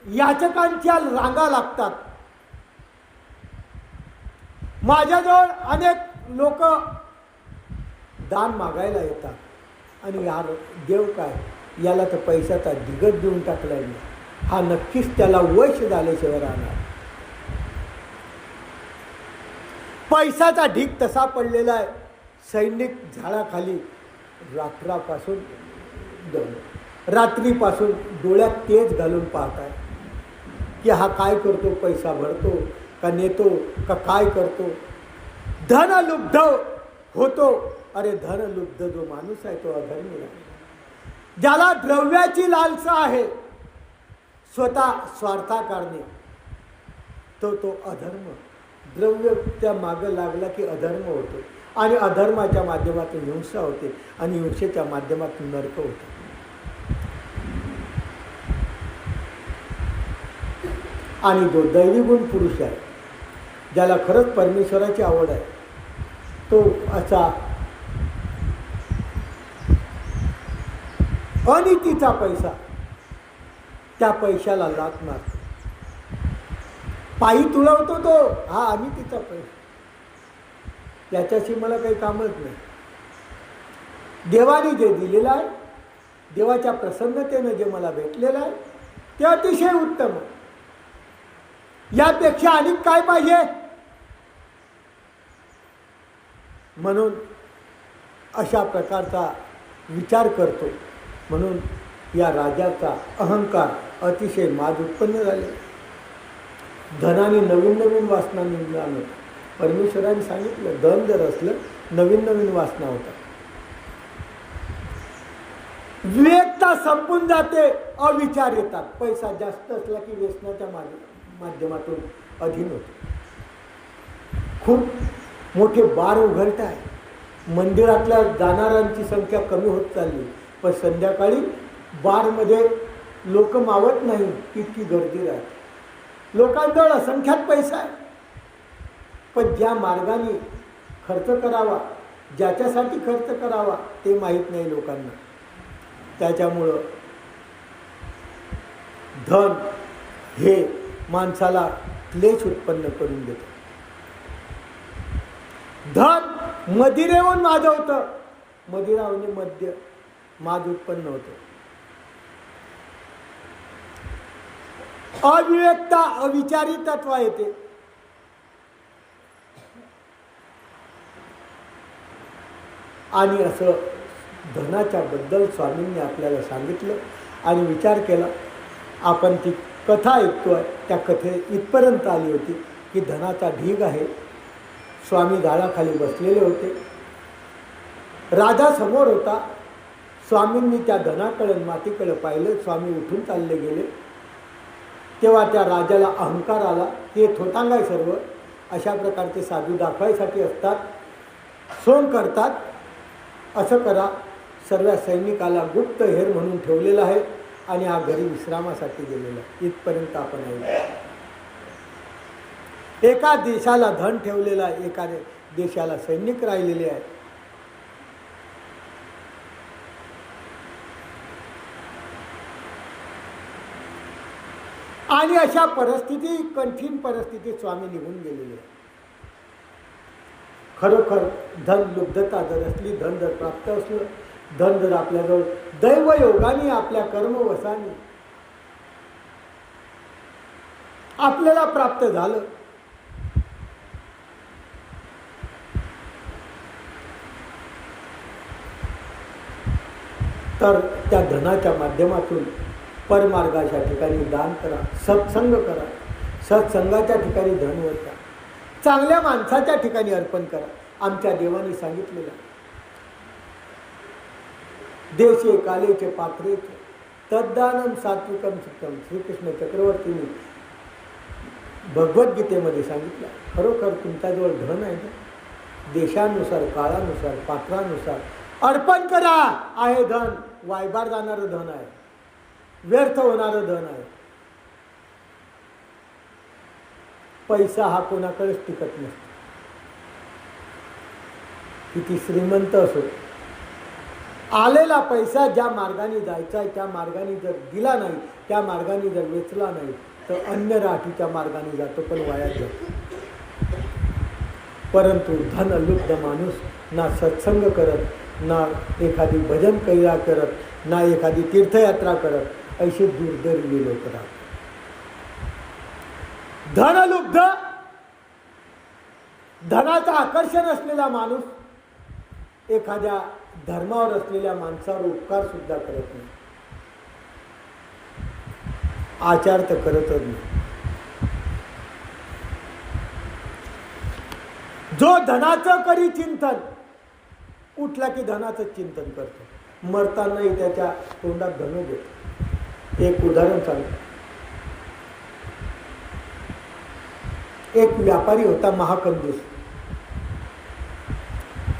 याचकांच्या रांगा लागतात, माझ्याजवळ अनेक लोक दान मागायला येतात, आणि यार देव काय, याला तर पैशाचा दिगत देऊन टाकलाय मी, हा नक्कीच त्याला वश झाल्याशिवाय राहणार. पैशाचा ढीग तसा पडलेला आहे. सैनिक झाडाखाली रात्रीपासून डोळ्यात तेज घालून पाहताय की हा काय करतो, पैसा भरतो का नेतो का काय करतो. धनलुब्ध होतो. अरे धनलुब्ध जो माणूस आहे तो अधर्मी आहे. ज्याला द्रव्याची लालसा आहे, स्वतः स्वार्था करणे, तो अधर्म. द्रव्य त्या मागं लागला की अधर्म होतो, आणि अधर्माच्या माध्यमातून हिंसा होते, आणि हिंसेच्या माध्यमातून नरक होते. आणि जो दैवीगुण पुरुष आहे, ज्याला खरंच परमेश्वराची आवड आहे, तो असा अनितीचा पैसा, त्या पैशाला लाथ मारतो. पायी तुळवतो तो, हा अनितीचा पैसा, याच्याशी मला काही कामच नाही. देवाने जे दिलेलं आहे, देवाच्या प्रसन्नतेनं जे मला भेटलेलं आहे ते अतिशय उत्तम. यापेक्षा आणि काय पाहिजे? म्हणून अशा प्रकारचा विचार करतो. म्हणून या राजाचा अहंकार अतिशय माज उत्पन्न झाले. धनाने नवीन नवीन वासना निर्माण होतात. परमेश्वराने सांगितलं, धन जर असलं नवीन नवीन वासना होतात. विवेकता संपून जाते, अविचार येतात. पैसा जास्त असला की व्यसनाच्या माध्यमातून अधीन होतो. खूप मोठे बार उघडत आहे. मंदिरातल्या जाणाऱ्यांची संख्या कमी होत चालली, पण संध्याकाळी बारमध्ये लोक मावत नाही इतकी गर्दी राहते. लोकांजवळ असंख्यात पैसा आहे, पण ज्या मार्गाने खर्च करावा, ज्याच्यासाठी खर्च करावा ते माहीत नाही लोकांना. त्याच्यामुळं धन हे माणसाला क्लेश उत्पन्न करून देतं. धन मदिरेहून माजवतं. मदिरा म्हणजे मद्य, माज उत्पन्न होतं. अविवेकता, अविचारी तत्व येते. आणि असं धनाच्या बद्दल स्वामींनी आपल्याला सांगितलं आणि विचार केला. आपण ती कथा ऐकतोय, त्या कथे इथपर्यंत आली होती की धनाचा ढीग आहे. स्वामी झाडाखाली बसलेले होते. राजा समोर होता. स्वामींनी त्या धनाकडं मातीकडं पाहिलं. स्वामी उठून चालले गेले. तेव्हा त्या राजाला अहंकार आला. हे थोटांग आहे सर्व. अशा प्रकारचे साधू दाखवायसाठी असतात, सोंग करतात. असं करा. सर्व सैनिकाला गुप्त हेर म्हणून ठेवलेलं आहे आणि हा घरी विश्रामासाठी गेलेला आहे. इथपर्यंत आपण ऐकलं. एका देशाला धन ठेवलेलं आहे, एका देशाला सैनिक राहिलेले आहे. आणि अशा परिस्थिती, कठीण परिस्थितीत स्वामी निघून गेलेले आहे. खरोखर धन लुब्धता जर असली, धन जर प्राप्त असलं, धन जर आपल्याजवळ दैवयोगाने, आपल्या कर्मवशाने आपल्याला प्राप्त झालं, तर त्या धनाच्या माध्यमातून परमार्गाच्या ठिकाणी दान करा, सत्संग करा. सत्संगाच्या ठिकाणी धन वटा, चांगल्या माणसाच्या ठिकाणी अर्पण करा. आमच्या देवाने सांगितलेलं, देशे कालेचे पात्रेचे तद्दानम सात्विकम सुखम. श्रीकृष्ण चक्रवर्तींनी भगवद्गीतेमध्ये सांगितलं. खरोखर तुमच्याजवळ धन आहे ना, देशानुसार, काळानुसार, पात्रानुसार अर्पण करा. आहे धन, वायबार जाणारं धन आहे, व्यर्थ होणारं धन आहे. पैसा हा कोणाकडेच टिकत नसतो. किती श्रीमंत असो, आलेला पैसा ज्या मार्गाने जायचा आहे त्या मार्गाने जर दिला नाही, त्या मार्गाने जर वेचला नाही, तर अन्य राठीच्या मार्गाने जातो, पण वाया जातो. परंतु धन लुब्ध माणूस ना सत्संग करत, ना एखादी भजन कैला करत, ना एखादी तीर्थयात्रा करत, अशी दुर्दैवी लोक राहतात. धनलुब्ध, धनाचं आकर्षण असलेला माणूस एखाद्या धर्मावर असलेल्या माणसावर उपकार सुद्धा करत नाही, आचार तर करतच नाही. जो धनाचं करी चिंतन, उठला की धनाचं चिंतन करतो, मरतानाही त्याच्या तोंडात धन देतो. एक उदाहरण सांगतो. एक व्यापारी होता, महाकंजूस.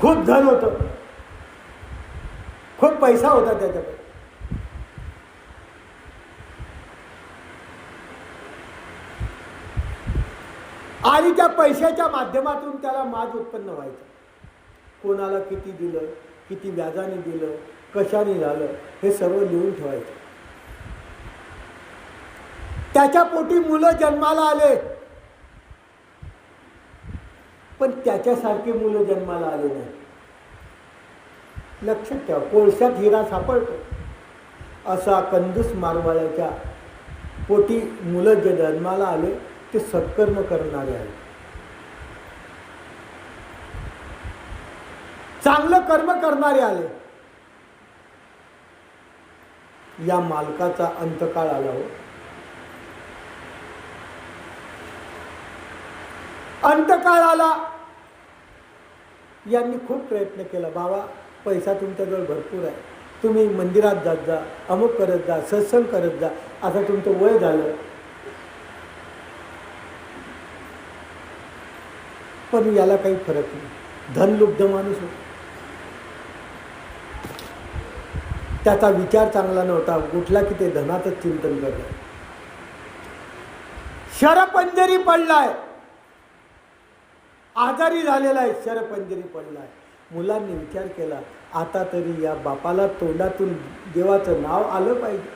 खूप धन होतं, खूप पैसा होता त्याच्याकडे. आणि त्या पैशाच्या माध्यमातून त्याला माज उत्पन्न व्हायचं. कोणाला किती दिलं, किती व्याजाने दिलं, कशाने झालं, हे सर्व लिहून ठेवायचं. त्याच्या पोटी मुलं जन्माला आले, पण त्याच्यासारखे मुलं जन्माला आले नाही. लक्षात ठेवा, कोळशात हिरा सापडतो. असा कंजूस मारवाड्याच्या पोटी मुलं जे जन्माला आले, ते सत्कर्म करणारे आहेत. चांगलं कर्म करणारे आले. या मालकाचा अंतकाळ आला हो. अंतकाळ आला. यांनी खूप प्रयत्न केला. बाबा पैसा तुमच्याजवळ भरपूर आहे, तुम्ही मंदिरात जात जा, अमुक करत जा, सत्संग करत जा, आता तुमचं वय झालं. पण याला काही फरक नाही. धनलुब्ध माणूस होता. त्याचा विचार चांगला नव्हता. उठला की ते धनाचंच चिंतन करत. शरपंजरी पडलाय, आजारी झालेला आहे, शरपंजरी पडलाय. मुलांनी विचार केला, आता तरी या बापाला तोंडातून देवाचं नाव आलं पाहिजे.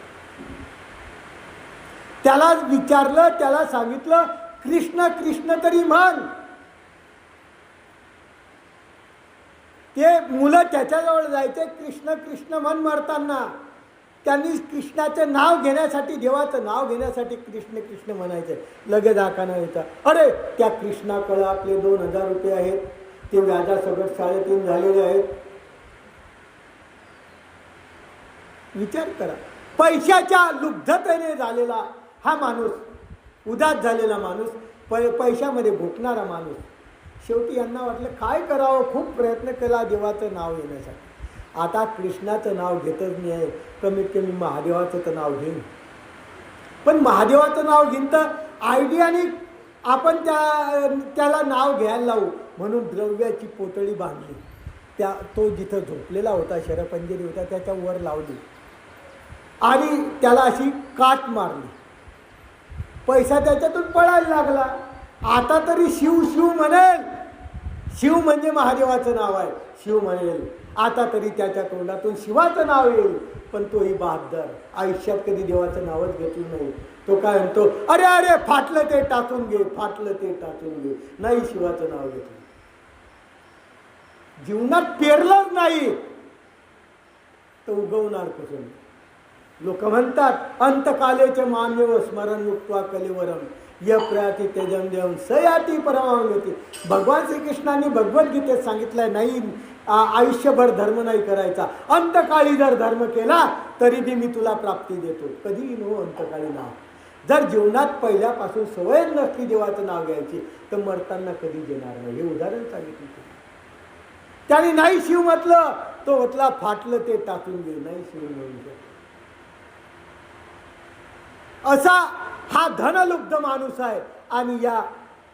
त्याला विचारलं, त्याला सांगितलं, कृष्ण कृष्ण तरी म्हण. ते मुलं त्याच्याजवळ जायचे, कृष्ण कृष्ण म्हण मरताना. त्यांनी कृष्णाचं नाव घेण्यासाठी, देवाचं नाव घेण्यासाठी कृष्ण कृष्ण म्हणायचे. लगेच आकाना येतात, अरे त्या कृष्णाकडे आपले 2000 रुपये आहेत, ते व्याजासकट 3.5 झालेले आहेत. विचार करा, पैशाच्या लुब्धतेने झालेला हा माणूस, उदास झालेला माणूस, पैशामध्ये भोकणारा माणूस. शेवटी यांना वाटलं काय करावं. खूप प्रयत्न केला देवाचं नाव घेण्यासाठी. आता कृष्णाचं नाव घेतच नाही, कमीत कमी महादेवाचं तर नाव घेईन. पण महादेवाचं नाव घेईन तर आयडियाने आपण त्याला नाव घ्यायला लावू म्हणून द्रव्याची पोतळी बांधली. तो जिथं झोपलेला होता, शरपंजरी होता, त्याच्या वर लावली आणि त्याला अशी काट मारली. पैसा त्याच्यातून पळायला लागला. आता तरी शिव शिव म्हणेल. शिव म्हणजे महादेवाचं नाव आहे, शिव म्हणेल. आता तरी त्याच्या तोंडातून शिवाचं नाव येईल. पण तोही बहादर, आयुष्यात कधी देवाचं नावच घेतलं नाही. तो काय म्हणतो, अरे अरे फाटलं ते टाचून घे, फाटलं ते टाचून घे. नाही शिवाचं नाव घेतलं. जीवनात पेरलंच नाही तर उगवणार कुठून. लोक म्हणतात अंतकालेचे मान्यव स्मरण युक्त्वा कलेवरम य प्रयाती तेजम देवम सयाती परमागती. भगवान श्रीकृष्णांनी भगवद्गीतेत सांगितलंय, नाही आयुष्यभर धर्म नाही करायचा, अंतकाळी जर धर्म केला तरी बी मी तुला प्राप्ती देतो. कधीही नो अंतकाळी नाव. जर जीवनात पहिल्यापासून सवय नसली देवाचं नाव घ्यायची तर मरताना कधी देणार नाही. हे उदाहरण सांगितलं. त्याने नाही शिव म्हटलं, तो म्हटला फाटलं ते टाकून घे, नाही शिव म्हणून. असा हा धनलुब्ध माणूस आहे. आणि या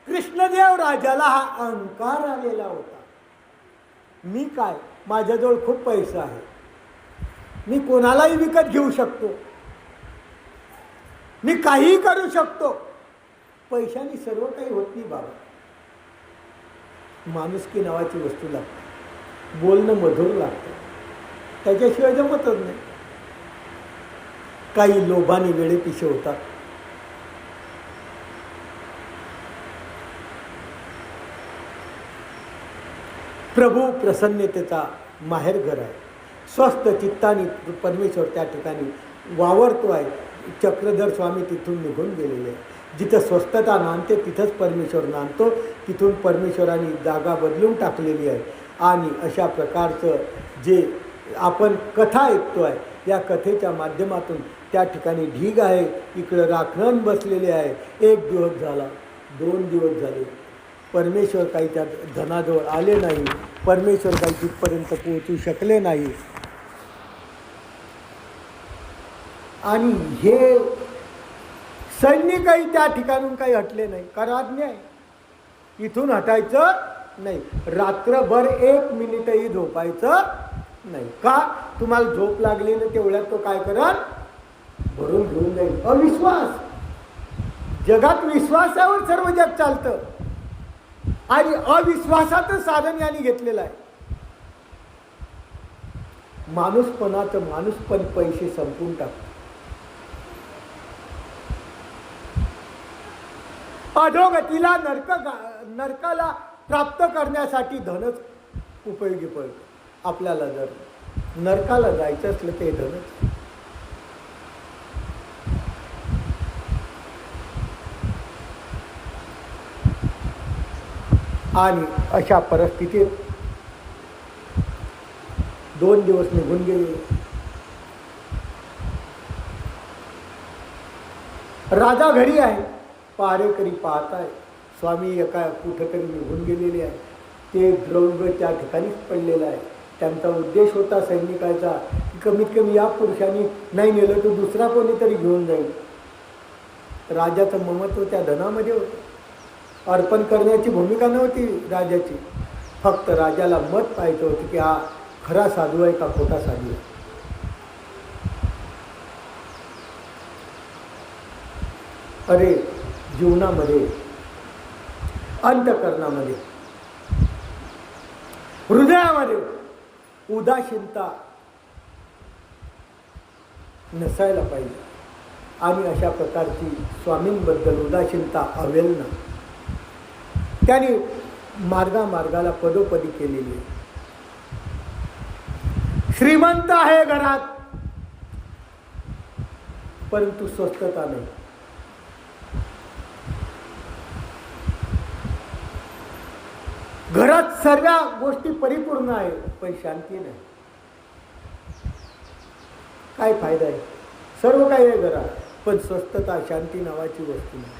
कृष्णदेव राजाला हा अहंकार आलेला होता. मी काय, माझ्याजवळ खूप पैसा आहे, मी कोणालाही विकत घेऊ शकतो, मी काहीही करू शकतो. पैशाने सर्व काही होत नाही बाबा. माणुसकी नावाची वस्तू लागते, बोलणं मधुर लागतं, त्याच्याशिवाय जमतच नाही. काही लोभाने वेळेपिशे होतात. प्रभू प्रसन्नतेचा माहेरघर आहे. स्वस्थ चित्ताने परमेश्वर त्या ठिकाणी वावरतो आहे. चक्रधर स्वामी तिथून निघून गेलेले आहे. जिथं स्वस्थता नांदते तिथंच परमेश्वर नांदतो. तिथून परमेश्वराने जागा बदलून टाकलेली आहे. आणि अशा प्रकारचं जे आपण कथा ऐकतो आहे, या कथेच्या माध्यमातून त्या ठिकाणी ढीग आहे, इकडं राखण बसलेले आहे. 1 दिवस झाला, 2 दिवस झाले, परमेश्वर काही त्या धनाजवळ आले नाही, परमेश्वर काही तिथपर्यंत पोहोचू शकले नाही. आणि हे सैनिकही त्या ठिकाणून काही हटले नाही. कारण आज्ञा आहे, इथून हटायचं नाही. रात्रभर 1 मिनिटही झोपायचं नाही. का? तुम्हाला झोप लागली ना तेवढ्यात तो काय करत, भरून घेऊन जाईल. अविश्वास. जगात विश्वासावर सर्व जग चालतं आणि अविश्वासाचं साधन यांनी घेतलेलं आहे. माणूसपणाचं माणूसपण पैसे संपून टाकतो. अधोगतीला नरकाला प्राप्त करण्यासाठी धनच उपयोगी पडतं. आपल्याला जर नरकाला जायचं असलं ते धनच. आणि अशा परिस्थितीत 2 दिवस निघून गेले. राजा घरी आहे, पहारेकरी पाहत आहे स्वामी एका कुठेतरी निघून गेलेले आहे. ते द्रव्य त्या ठिकाणीच पडलेलं आहे. त्यांचा उद्देश होता सैनिकाचा की कमीत कमी या पुरुषांनी नाही नेलं तर दुसरा कोणीतरी घेऊन जाईल. राजाचं ममत्व त्या धनामध्ये होतं. अर्पण करण्याची भूमिका नव्हती राजाची. फक्त राजाला मत पाहायचं होतं की हा खरा साधू आहे का खोटा साधू आहे. अरे जीवनामध्ये, अंतःकरणामध्ये, हृदयामध्ये उदासीनता नसायला पाहिजे. आणि अशा प्रकारची स्वामींबद्दल उदासीनता अवेलना त्याने मार्गाला पदोपदी केलेली आहे. श्रीमंत आहे घरात, परंतु स्वस्थता नाही. घरात सर्व गोष्टी परिपूर्ण आहे, पण शांती नाही. काय फायदा आहे? सर्व काही आहे घरात, पण स्वस्थता, शांती नावाची वस्तू नाही.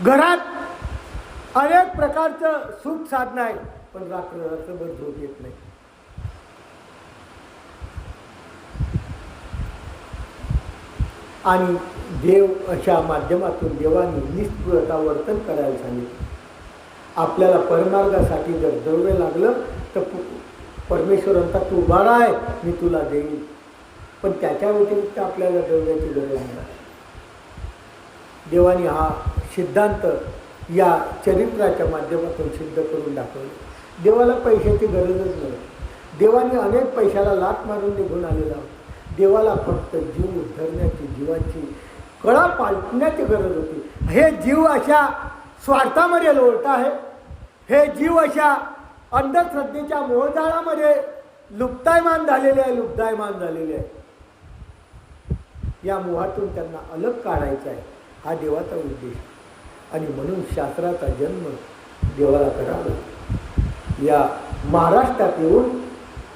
घरात अनेक प्रकारचं सुख साधन आहे, पण रात्रभर झोप येत नाही. आणि देव अशा माध्यमातून देवाने निष्क्रियता वर्तन करायला सांगितलं. आपल्याला परमार्गासाठी जर द्रव्य लागलं तर परमेश्वरांचा तू उभा आहे, मी तुला देईन. पण त्याच्या व्यतिरिक्त आपल्याला द्रव्याची गरज नाही. देवाने हा सिद्धांत या चरित्राच्या माध्यमातून सिद्ध करून दाखवलं. देवाला पैशाची गरजच नाही. देवाने अनेक पैशाला लाथ मारून निघून आलेला. देवाला फक्त जीव उद्धरण्याची, जीवाची कळा पालटण्याची गरज होती. हे जीव अशा स्वार्थामध्ये लोळत आहे, हे जीव अशा अंधश्रद्धेच्या मोहजाळामध्ये लुप्तायमान झालेले आहे. या मोहातून त्यांना अलग काढायचं आहे, हा देवाचा उद्देश. आणि म्हणून शास्त्राचा जन्म देवाला करावा. या महाराष्ट्रात येऊन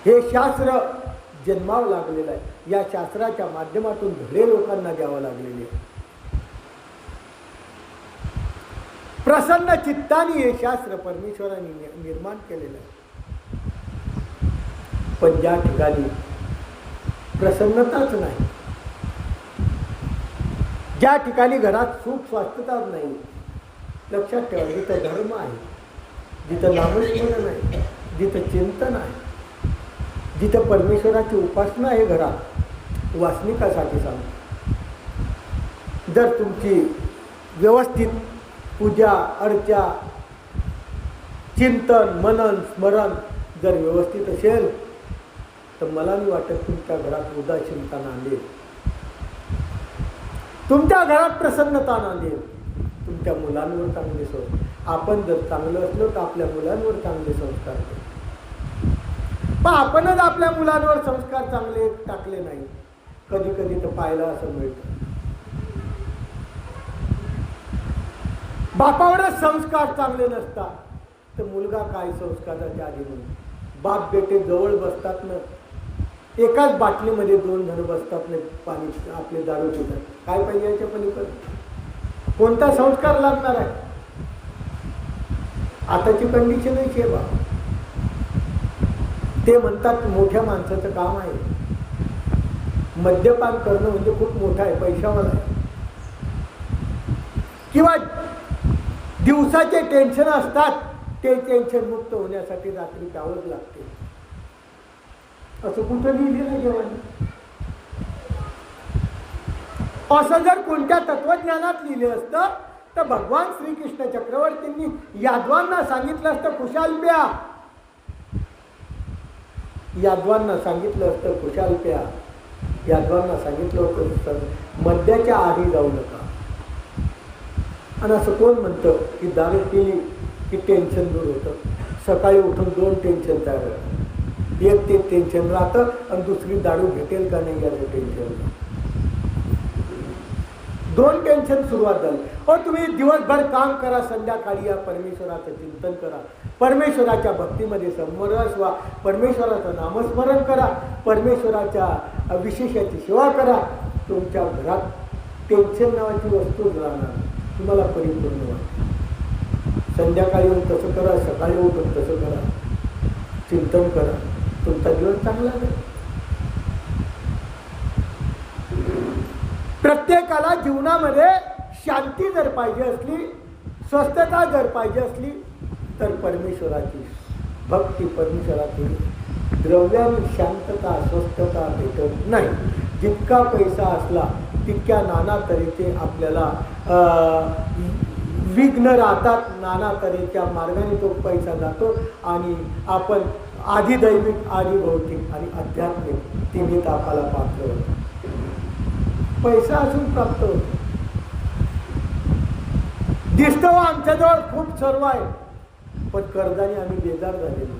हे शास्त्र जन्मावं लागलेलं आहे. या शास्त्राच्या माध्यमातून धडे लोकांना द्यावं लागलेले आहे. प्रसन्न चित्ताने हे शास्त्र परमेश्वराने निर्माण केलेलं आहे. पण ज्या ठिकाणी प्रसन्नताच नाही, ज्या ठिकाणी घरात सुख स्वास्थ्यताच नाही, लक्षात ठेवा, जिथं धर्म आहे, जिथं नामस्मरण आहे, जिथं चिंतन आहे, जिथं परमेश्वराची उपासना आहे, घरात वासनिकासाठी सांगतो, जर तुमची व्यवस्थित पूजा अर्चा, चिंतन, मनन, स्मरण जर व्यवस्थित असेल तर मला नाही वाटत तुमच्या घरात उदासीनता नांदेल, तुमच्या घरात प्रसन्नता नांदेल. तुमच्या मुलांवर चांगले संस्कार, आपण जर चांगलं असलो तर आपल्या मुलांवर चांगले संस्कार करू. पण आपणच आपल्या मुलांवर संस्कार चांगले टाकले नाही. कधी कधी तर पाहायला असं मिळतं, बापावरच संस्कार चांगले नसतात तर मुलगा काय संस्काराच्या आधी म्हणून. बाप बेटे जवळ बसतात ना, एकाच बाटलीमध्ये 2 जण बसतात नाही, पाणी आपले दारू पितात, काय पाहिजे याच्या पलीकडे कोणता संस्कार लागणार आहे. आताची कंडिशनच आहे बा. ते म्हणतात मोठ्या माणसाचं काम आहे, मद्यपान करणं म्हणजे खूप मोठं आहे, पैशावर आहे. किंवा दिवसाचे टेन्शन असतात, ते टेन्शन मुक्त होण्यासाठी रात्री प्यावंच लागते. असं कुठं लिहिलेलं आहे देवाने? असं जर कोणत्या तत्वज्ञानात लिहिलं असतं तर भगवान श्रीकृष्ण चक्रवर्तींनी यादवांना सांगितलं असतं खुशाल प्या, यादवांना सांगितलं असतं खुशाल प्या, यादवांना सांगितलं होतं मद्याच्या आधी जाऊ नका. आणि असं कोण म्हणतं की दारू पिली की टेन्शन दूर होतं. सकाळी उठून 2 टेन्शन तयार होतं. एक ते टेन्शन राहतं आणि दुसरी दारू भेटेल का नाही याचं टेन्शन. 2 टेन्शन सुरुवात झालं. तुम्ही दिवसभर काम करा, संध्याकाळी या परमेश्वराचं चिंतन करा, परमेश्वराच्या भक्तीमध्ये समरस व्हा, परमेश्वराचं नामस्मरण करा, परमेश्वराच्या विशेषाची सेवा करा. तुमच्या घरात टेन्शन नावाची वस्तूच राहणार, तुम्हाला परिपूर्ण व्हा. संध्याकाळी येऊन तसं करा, सकाळी उठून तसं करा, चिंतन करा, तुमचा दिवस चांगला जाईल. प्रत्येकाला जीवनामध्ये शांती जर पाहिजे असली, स्वस्थता जर पाहिजे असली, तर परमेश्वराची भक्ती, परमेश्वराची द्रव्याने शांतता, स्वस्थता भेटत नाही. जितका पैसा असला तितक्या नाना तऱ्हेचे आपल्याला विघ्न राहतात, नाना तऱ्हेच्या मार्गाने तो पैसा जातो आणि आपण आधी दैविक, आधी भौतिक आणि आध्यात्मिक तिन्ही तापाला पात्र होतो. पैसा असून प्राप्त होतो. दिसतो आमच्याजवळ खूप सर्व आहे, पण कर्जाने आम्ही बेजार झालेलो,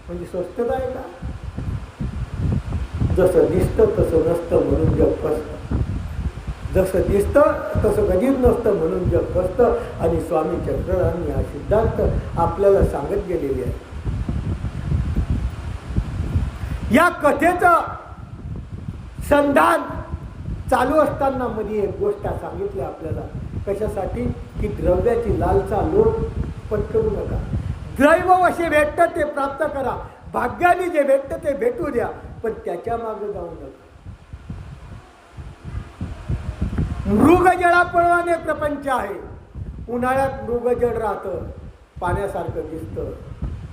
म्हणजे स्वस्तता आहे का? जसं दिसतं तसं नसतं म्हणून जग फसतं, जसं दिसतं तसं कधीच नसतं म्हणून जग फसतं. आणि स्वामी चक्रधरांनी हा सिद्धांत आपल्याला सांगत गेलेले आहे. या कथेचं संधान चालू असताना मध्ये एक गोष्ट सांगितली आपल्याला, कशासाठी? की द्रव्याची लालसा, लोभ पत्करू नका. दैव वशे भेटतं ते प्राप्त करा, भाग्याने जे भेटतं ते भेटू द्या, पण त्याच्या मागे जाऊ नका. मृगजळाप्रमाणे प्रपंच आहे. उन्हाळ्यात मृगजळ राहतं, पाण्यासारखं दिसतं,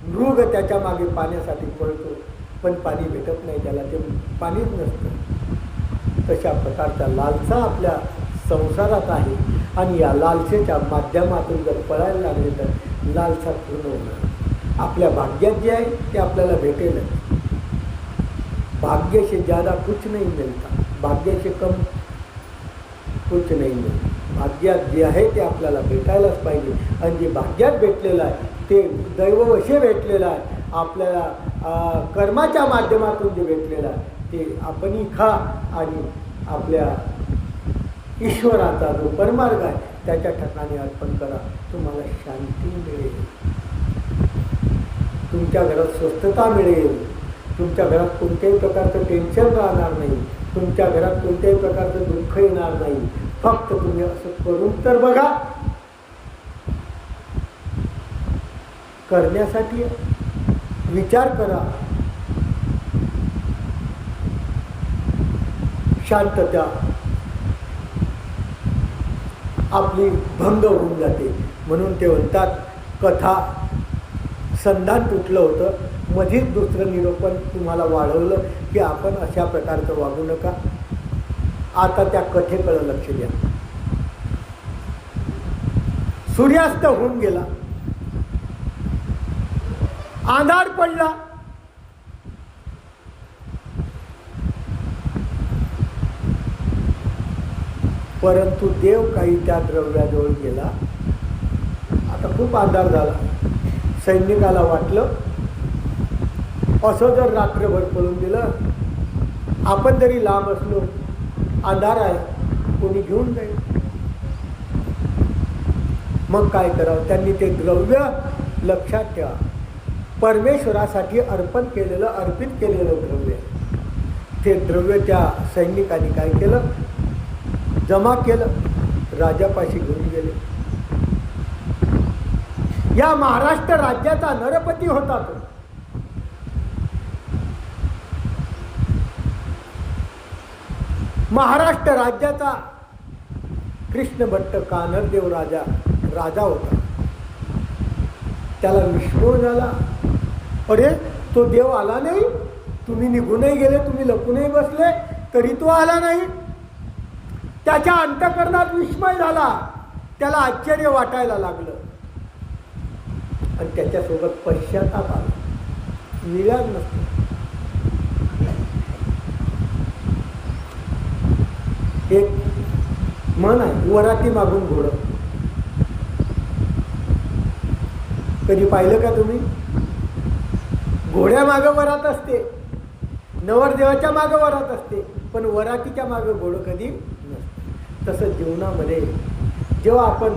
मृग त्याच्या मागे पाण्यासाठी पळतो, पण पाणी भेटत नाही त्याला, ते पाणीच नसतं. तशा प्रकारच्या लालसा आपल्या संसारात आहे आणि या लालसेच्या माध्यमातून जर पळायला लागले तर लालसा पूर्ण होणार. आपल्या भाग्यात जे आहे ते आपल्याला भेटेल. भाग्य से ज़्यादा कुछ नहीं मिलता, भाग्य से कम कुछ नहीं मिळतं. भाग्यात जे आहे ते आपल्याला भेटायलाच पाहिजे. आणि जे भाग्यात भेटलेलं आहे ते दैववशे भेटलेलं आहे, आपल्याला कर्माच्या माध्यमातून जे भेटलेलं आहे ते आपणही खा आणि आपल्या ईश्वराचा जो परमार्ग आहे त्याच्या ठिकाणी अर्पण करा. तुम्हाला शांती मिळेल, तुमच्या घरात स्वस्थता मिळेल, तुमच्या घरात कोणत्याही प्रकारचं टेन्शन राहणार नाही, तुमच्या घरात कोणत्याही प्रकारचं दुःख येणार नाही. फक्त तुम्ही असं करून तर बघा. करण्यासाठी विचार करा, शांतता आपली भंग होऊन जाते. म्हणून ते म्हणतात, कथा संधान तुटलं होतं, मध्येच दुसरं निरूपण तुम्हाला वाढवलं की आपण अशा प्रकारचं वागू नका. आता त्या कथेकडे लक्ष द्या. सूर्यास्त होऊन गेला, अंधार पडला. परंतु देव काही त्या द्रव्याजवळ गेला. आता खूप अंधार झाला. सैनिकाला वाटलं असं जर रात्रभर पळून दिलं, आपण जरी लांब असलो, अंधार आहे, कोणी घेऊन जाईल. मग काय करावं? त्यांनी ते द्रव्य लक्षात ठेवा, परमेश्वरासाठी अर्पित केलेलं द्रव्य. ते द्रव्य त्या सैनिकांनी काय केलं? जमा केलं, राजापाशी घेऊन गेले. या महाराष्ट्र राज्याचा नरपती होता तो. महाराष्ट्र राज्याचा कृष्ण भट्ट कानरदेव राजा होता. त्याला विस्मय झाला, अरे तो देव आला नाही, तुम्ही निघूनही गेले, तुम्ही लपूनही बसले, तरी तो आला नाही. त्याच्या अंतःकरणात विस्मय झाला, त्याला आश्चर्य वाटायला लागलं आणि त्याच्यासोबत पश्चाताप आला. विलाज नसतो. एक म्हण आहे, वराती मागून घोडं. कधी पाहिलं का तुम्ही? घोड्या मागं वरात असते, नवरदेवाच्या मागं वरात असते, पण वरातीच्या मागं घोडं कधी नसते. तसं जीवनामध्ये जेव्हा आपण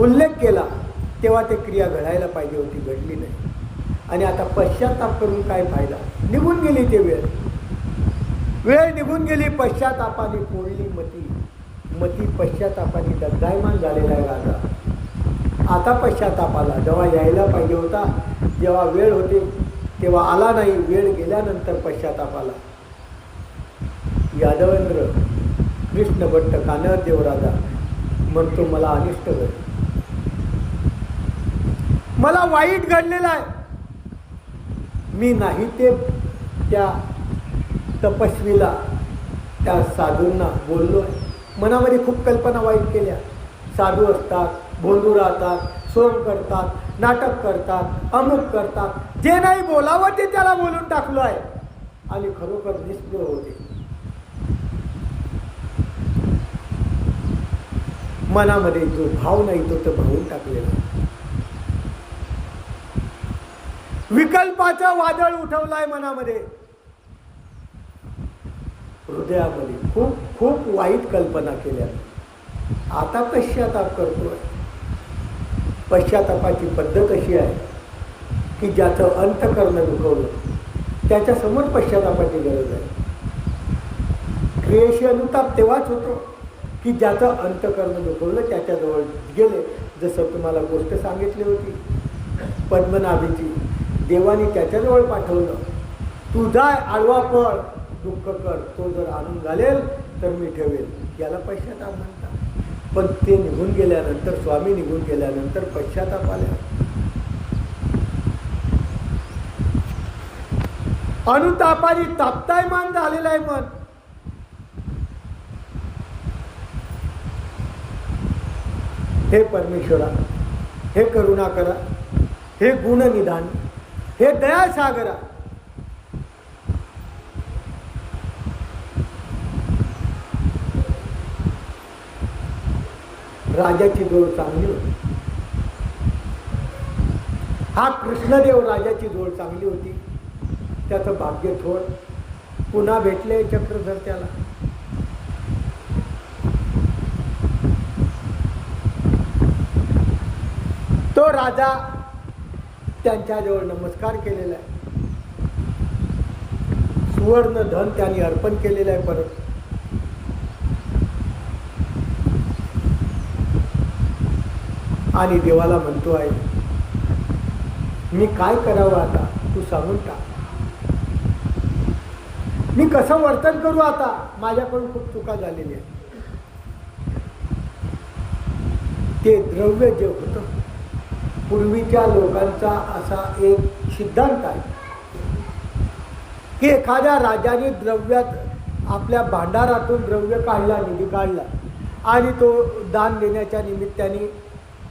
उल्लेख केला तेव्हा ते क्रिया घडायला पाहिजे होती, घडली नाही. आणि आता पश्चाताप करून काय फायदा? निघून गेली ते वेळ निघून गेली. पश्चातापाने पोळली मती पश्चातापाने दग्धायमान झालेला आहे राजा. आता पश्चाताप आला, जेव्हा यायला पाहिजे होता, जेव्हा वेळ होती तेव्हा आला नाही. वेळ गेल्यानंतर पश्चाताप आला. यादवेंद्र कृष्ण भट्ट कानदेव राजा म्हणतो मला अनिष्ट घडलं, मला वाईट घडलेलं आहे. मी नाही ते त्या तपस्वीला, त्या साधूंना बोललो आहे. मनामध्ये खूप कल्पना वाईट केल्या. साधू असतात, भोंदू राहतात, सोंग करतात, नाटक करतात, अमुक करतात. जे नाही बोलावं ते त्याला बोलून टाकलो आहे आणि खरोखर निष्प्रभ होते. मनामध्ये जो भाव नाही तो तर भावून टाकलेला. विकल्पाचं वादळ उठवलंय मनामध्ये, हृदयामध्ये खूप खूप वाईट कल्पना केल्या. आता पश्चाताप करतोय. पश्चातापाची पद्धत अशी आहे की ज्याचं अंतःकरण दुखवलं त्याच्यासमोर पश्चातापाची गरज आहे. क्रियेशी अनुताप तेव्हाच होतो की ज्याचं अंतःकरण दुखवलं त्याच्याजवळ गेले. जसं तुम्हाला गोष्ट सांगितली होती पद्मनाभीची, देवाने त्याच्याजवळ पाठवलं. तू जाय, आडवा पळ, दुःख कर, तो जर आणून घालेल तर मी ठेवेल. याला पश्चाताप म्हणतात. पण ते निघून गेल्यानंतर, स्वामी निघून गेल्यानंतर पश्चाताप आल्या. अनुतापाने तापतायमान झालेलं आहे मन. हे परमेश्वरा, हे करुणा करा, हे गुणनिधान, हे दयासागरा, राजाची जोड चांगली होती. हा कृष्णदेव राजाची जोड चांगली होती. त्याचं भाग्य थोड. पुन्हा भेटले चक्रधर त्याला. तो राजा त्यांच्याजवळ नमस्कार केलेला आहे. सुवर्ण धन त्यांनी अर्पण केलेलं आहे. परत आणि देवाला म्हणतो आहे, मी काय करावं आता, तू सांगून टाक. मी कसं वर्तन करू आता, माझ्याकडून खूप चुका झालेली आहे. ते द्रव्य जे होतं, पूर्वीच्या लोकांचा असा एक सिद्धांत आहे की एखाद्या राजाने द्रव्यात आपल्या भांडारातून द्रव्य काढला, निधी काढला आणि तो दान देण्याच्या निमित्ताने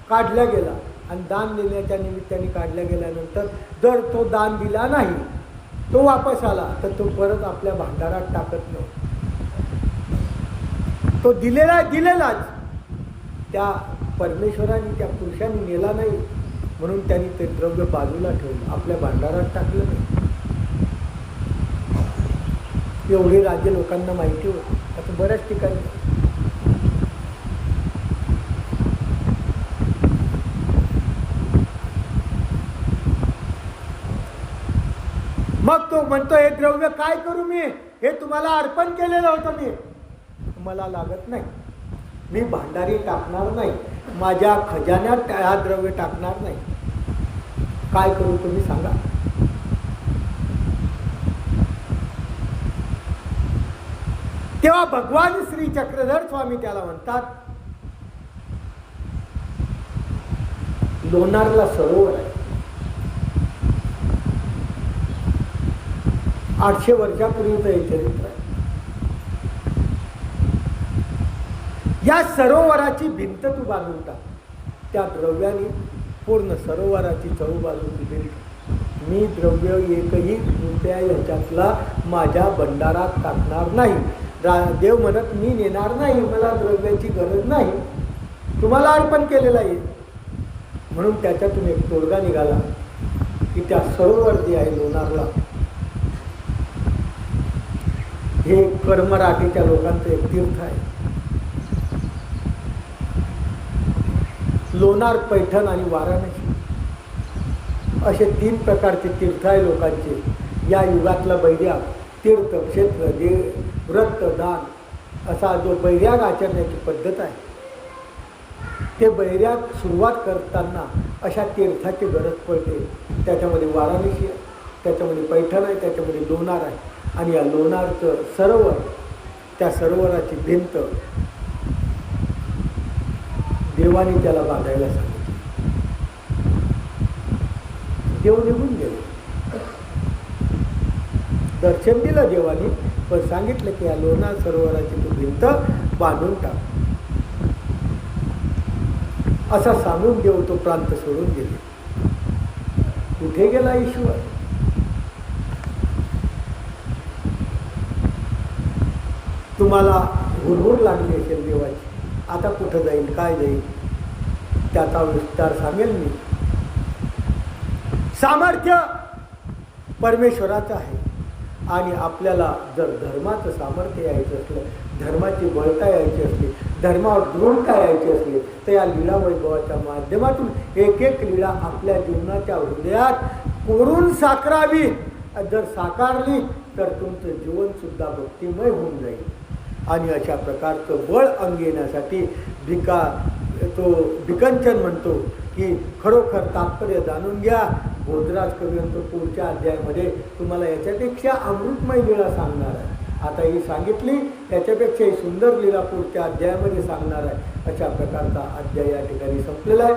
काढला गेला. आणि दान देण्याच्या निमित्ताने काढल्या गेल्यानंतर जर तो दान दिला नाही, तो वापस आला तर तो परत आपल्या भांडारात टाकत नाही. तो दिलेलाच त्या परमेश्वराने, त्या पुरुषाने नेला नाही, म्हणून त्यांनी ते द्रव्य बाजूला ठेवलं, आपल्या भांडारात टाकलं नाही. एवढे राज्य लोकांना माहिती होते. आता बऱ्याच ठिकाणी मग तो म्हणतो, हे द्रव्य काय करू मी, हे तुम्हाला अर्पण केलेलं होतं, मी मला लागत नाही, मी भांडारी टाकणार नाही, माझ्या खजान्यात हा द्रव्य टाकणार नाही. काय करू तुम्ही सांगा. तेव्हा भगवान श्री चक्रधर स्वामी त्याला म्हणतात, लोणारला सरोवर आहे, 800 वर्षापूर्वीचं हे चरित्र आहे. या सरोवराची भिंत तू बांधून टाक. त्या द्रव्याने पूर्ण सरोवराची चहूबाजूची भिंत. मी द्रव्य एकही रुपया याच्यातला माझ्या भंडारात टाकणार नाही. देव म्हणत, मी नेणार नाही, मला द्रव्याची गरज नाही, तुम्हाला अर्पण केलेलं आहे. म्हणून त्याच्यातून एक तोडगा निघाला की त्या सरोवर जे आहे लोणारला, हे कर्मराठीच्या लोकांचं एक तीर्थ आहे. लोणार, पैठण आणि वाराणसी असे 3 प्रकारचे तीर्थ आहे लोकांचे. या युगातला बैराग तीर्थ क्षेत्र व्रत दान असा जो बैराग आचरण्याची पद्धत आहे, ते बैराग सुरुवात करताना अशा तीर्थाची गरज पडते. त्याच्यामध्ये वाराणसी आहे, त्याच्यामध्ये पैठण आहे, त्याच्यामध्ये लोणार आहे. आणि या लोणारचं सरोवर, त्या सरोवराची भिंत देवाने त्याला बांधायला सांगितली. देव निघून गेले. दर्शन दिलं देवानी, पण सांगितलं की या लोणार सरोवराची तू भिंत बांधून टाक. असा सांगून देव तो प्रांत सोडून गेले. कुठे गेला ईश्वर? तुम्हाला हुरहुर लागली असेल देवाची, आता कुठं जाईल, काय जाईल, त्याचा विस्तार सांगेल मी. सामर्थ्य परमेश्वराचं आहे. आणि आपल्याला जर धर्माचं सामर्थ्य यायचं असलं, धर्माची बळता यायची असली, धर्मावर दृढता यायची असली, तर या लीला वैभवाच्या माध्यमातून एक एक लीला आपल्या जीवनाच्या हृदयात कोरून साकारावी. जर साकारली तर तुमचं जीवनसुद्धा भक्तिमय होऊन जाईल. आणि अशा प्रकारचं बळ अंग येण्यासाठी भिकंचन म्हणतो की खरोखर तात्पर्य जाणून घ्या. भोजराज कवी म्हणतो पुढच्या अध्यायामध्ये तुम्हाला याच्यापेक्षा अमृतमय लीला सांगणार आहे. आता ही सांगितली, याच्यापेक्षाही सुंदर लीला पुढच्या अध्यायामध्ये सांगणार आहे. अशा प्रकारचा अध्याय या ठिकाणी संपलेला आहे.